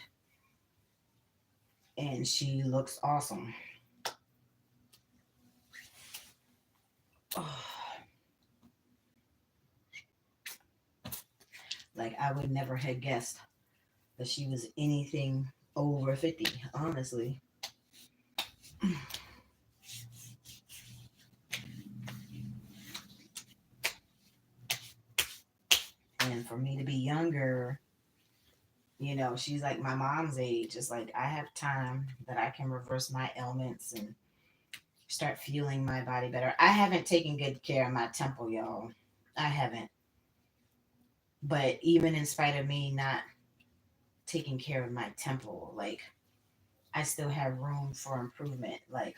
and she looks awesome. Oh. Like I would never have guessed that she was anything over 50, honestly. And for me to be younger, she's like my mom's age. It's like I have time that I can reverse my ailments and start feeling my body better. I haven't taken good care of my temple, y'all. I haven't. But even in spite of me not taking care of my temple, like I still have room for improvement. Like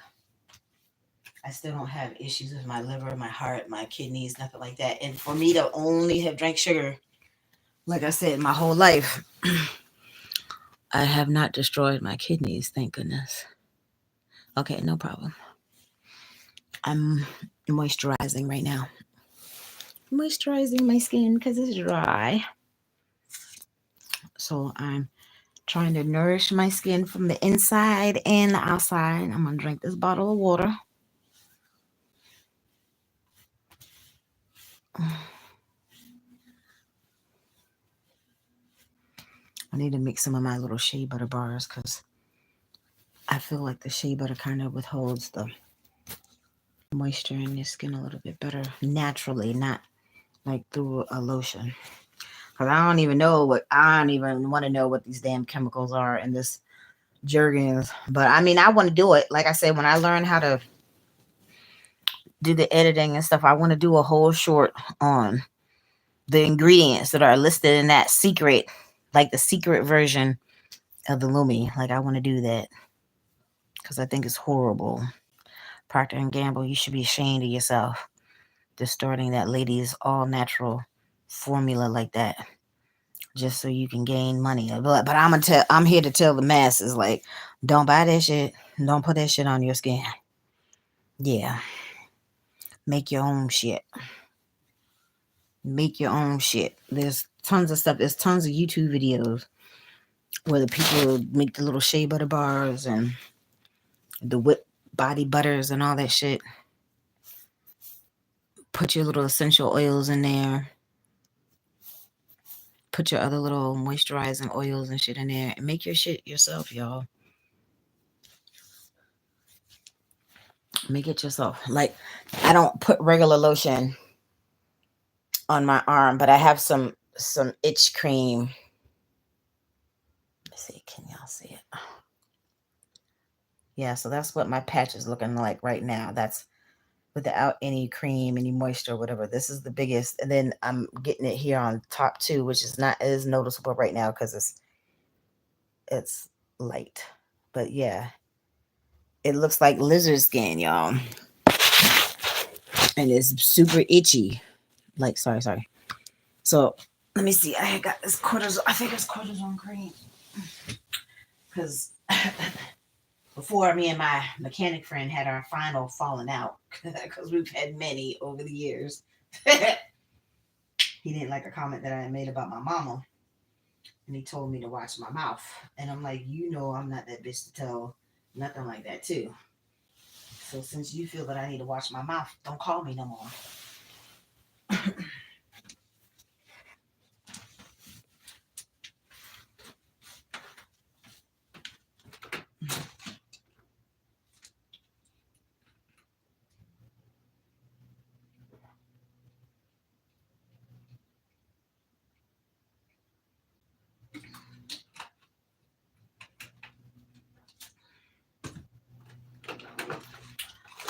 I still don't have issues with my liver, my heart, my kidneys, nothing like that. And for me to only have drank sugar, like I said, my whole life, I have not destroyed my kidneys, thank goodness. Okay, no problem. I'm moisturizing right now. Moisturizing my skin because it's dry. So I'm trying to nourish my skin from the inside and the outside. I'm going to drink this bottle of water. I need to mix some of my little shea butter bars because I feel like the shea butter kind of withholds the moisture in your skin a little bit better naturally, not like through a lotion. Because I don't even want to know what these damn chemicals are in this Jergens. But I mean, I want to do it. Like I said, when I learn how to do the editing and stuff, I want to do a whole short on the ingredients that are listed in that secret, like the secret version of the Lumi. Like I want to do that because I think it's horrible. Procter and Gamble, you should be ashamed of yourself distorting that lady's all natural formula like that just so you can gain money. But I'm here to tell the masses like don't buy that shit. Don't put that shit on your skin. Yeah. Make your own shit. Make your own shit. There's tons of stuff. There's tons of YouTube videos where the people make the little shea butter bars and the whipped body butters and all that shit. Put your little essential oils in there. Put your other little moisturizing oils and shit in there and make your shit yourself, y'all. Make it yourself. Like I don't put regular lotion on my arm, but I have some itch cream. Let's see, can y'all see it? Yeah, so that's what my patch is looking like right now. That's without any cream, any moisture, whatever. This is the biggest, and then I'm getting it here on top too, which is not as noticeable right now because it's light. But yeah, it looks like lizard skin, y'all, and it's super itchy. Like, sorry. So let me see. I got this cortisone. I think it's cortisone cream because before me and my mechanic friend had our final falling out because we've had many over the years. He didn't like a comment that I made about my mama, and he told me to watch my mouth. And I'm like, I'm not that bitch to tell nothing like that too. So since you feel that I need to watch my mouth, don't call me no more.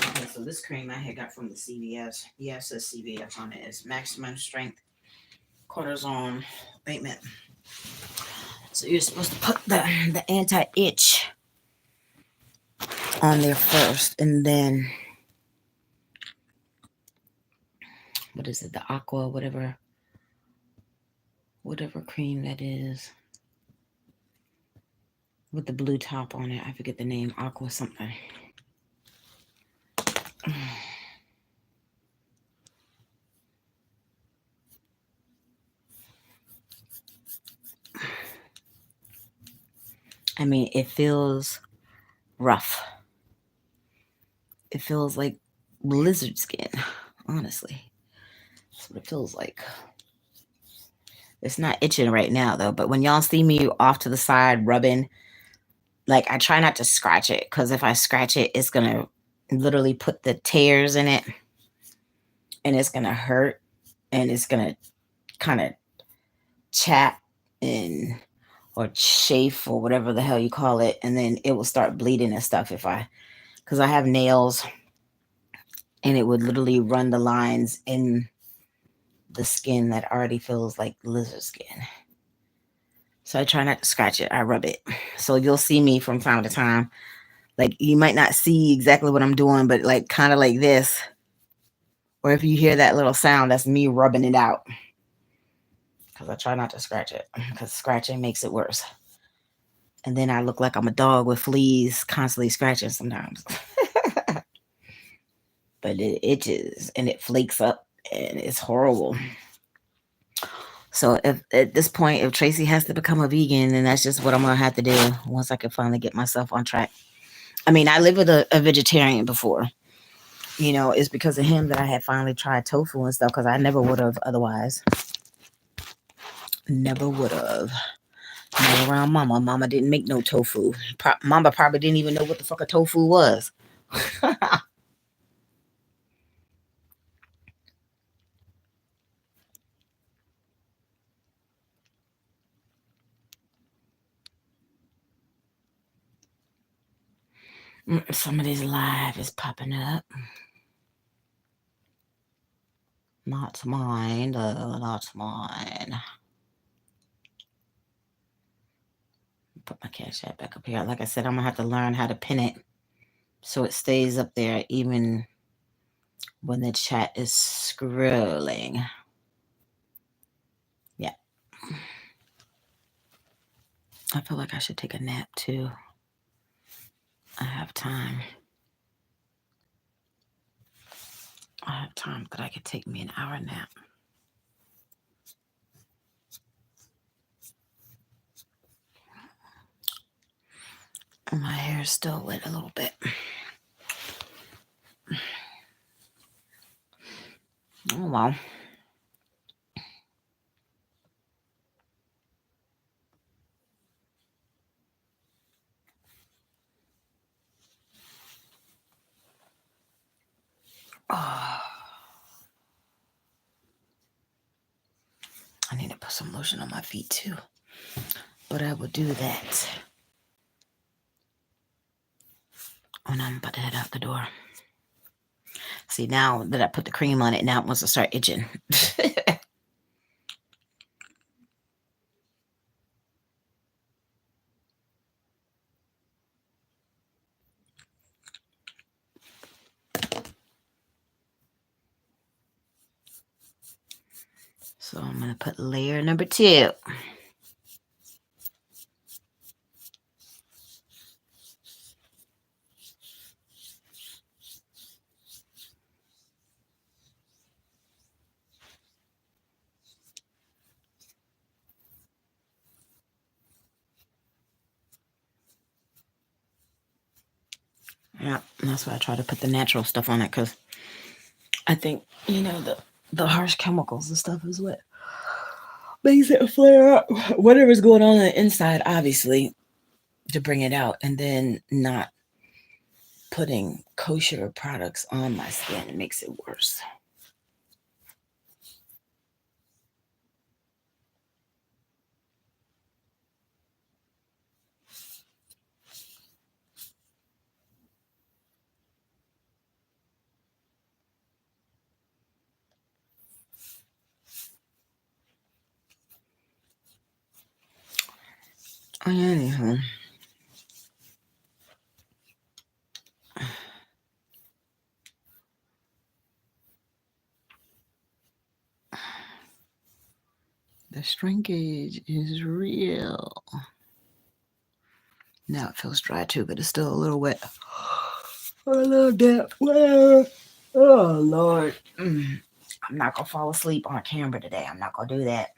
Okay, so this cream I had got from the CVS. Yeah, it says CVS on it. It's maximum strength cortisone ointment. So you're supposed to put the anti-itch on there first, and then what is it? The aqua, whatever cream that is, with the blue top on it. I forget the name. Aqua something. I mean, it feels rough. It feels like lizard skin, honestly. That's what it feels like. It's not itching right now though, but when y'all see me off to the side rubbing, like I try not to scratch it because if I scratch it, it's gonna literally put the tears in it and it's gonna hurt and it's gonna kind of chap and or chafe or whatever the hell you call it, and then it will start bleeding and stuff if I because I have nails and it would literally run the lines in the skin that already feels like lizard skin. So I try not to scratch it. I rub it. So you'll see me from time to time. Like you might not see exactly what I'm doing, but like kind of like this. Or if you hear that little sound, that's me rubbing it out. Because I try not to scratch it. Because scratching makes it worse. And then I look like I'm a dog with fleas constantly scratching sometimes. But it itches and it flakes up and it's horrible. So if at this point, if Tracy has to become a vegan, then that's just what I'm gonna have to do once I can finally get myself on track. I mean, I lived with a vegetarian before. You know, it's because of him that I had finally tried tofu and stuff because I never would have otherwise. Never would have. Not around mama. Mama didn't make no tofu. Mama probably didn't even know what the fuck a tofu was. Somebody's live is popping up. Not mine, though. Not mine. Put my cash app back up here. Like I said, I'm gonna have to learn how to pin it so it stays up there even when the chat is scrolling. Yeah. I feel like I should take a nap too. I have time. I have time that I could take me an hour nap. And my hair is still wet a little bit. Oh well. Oh, I need to put some lotion on my feet too. But I will do that when I'm about to head out the door. See, now that I put the cream on it, now it wants to start itching. So I'm going to put layer number 2. Yeah, that's why I try to put the natural stuff on it because I think, the harsh chemicals and stuff is what makes it flare up. Whatever's going on the inside, obviously, to bring it out. And then not putting kosher products on my skin makes it worse. Anyhow. The shrinkage is real. Now it feels dry too, but it's still a little wet. Or a little damp. Whatever. Oh, Lord. I'm not going to fall asleep on camera today. I'm not going to do that.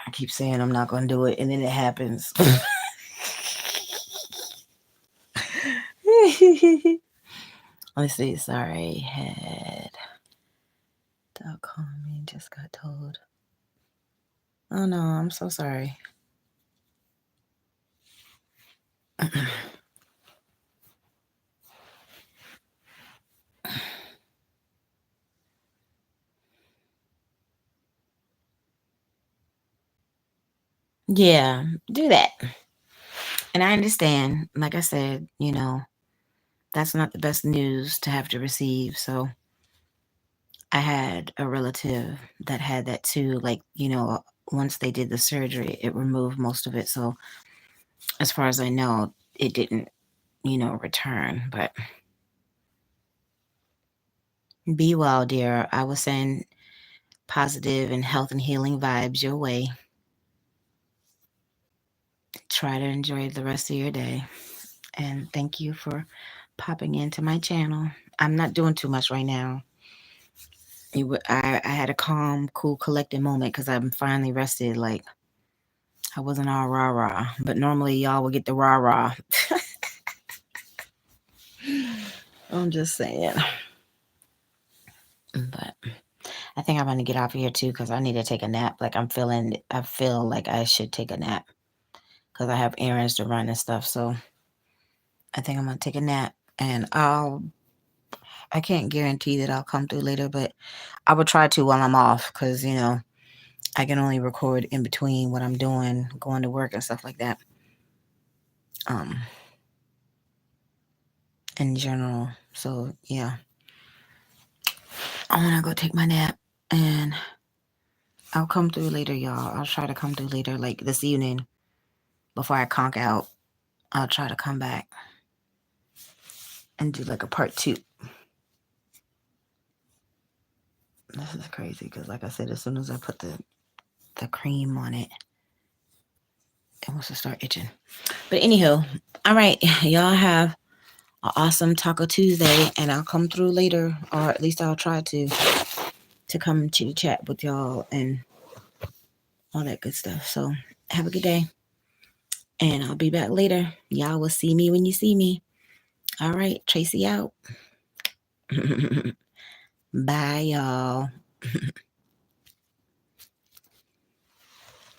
I keep saying I'm not going to do it, and then it happens. Let's see. Sorry. Head. .com just got told. Oh no, I'm so sorry. Yeah, do that. And I understand, like I said, that's not the best news to have to receive. So I had a relative that had that too. Like, once they did the surgery, it removed most of it. So as far as I know, it didn't, return. But be well, dear. I will send positive and health and healing vibes your way. Try to enjoy the rest of your day. And thank you for popping into my channel. I'm not doing too much right now. I had a calm, cool, collected moment because I'm finally rested. Like, I wasn't all rah rah, but normally y'all will get the rah rah. I'm just saying. But I think I'm going to get off of here too because I need to take a nap. Like, I feel like I should take a nap because I have errands to run and stuff. So I think I'm going to take a nap and I can't guarantee that I'll come through later, but I will try to while I'm off because, I can only record in between what I'm doing, going to work and stuff like that. Um, in general. So yeah, I want to go take my nap and I'll come through later, y'all. I'll try to come through later, like this evening before I conk out. I'll try to come back and do like a part two. This is crazy because, like I said, as soon as I put the cream on it, it wants to start itching. But anywho, all right, y'all have an awesome Taco Tuesday, and I'll come through later, or at least I'll try to come chit chat with y'all and all that good stuff. So have a good day, and I'll be back later. Y'all will see me when you see me. All right, Traci out. Bye, y'all.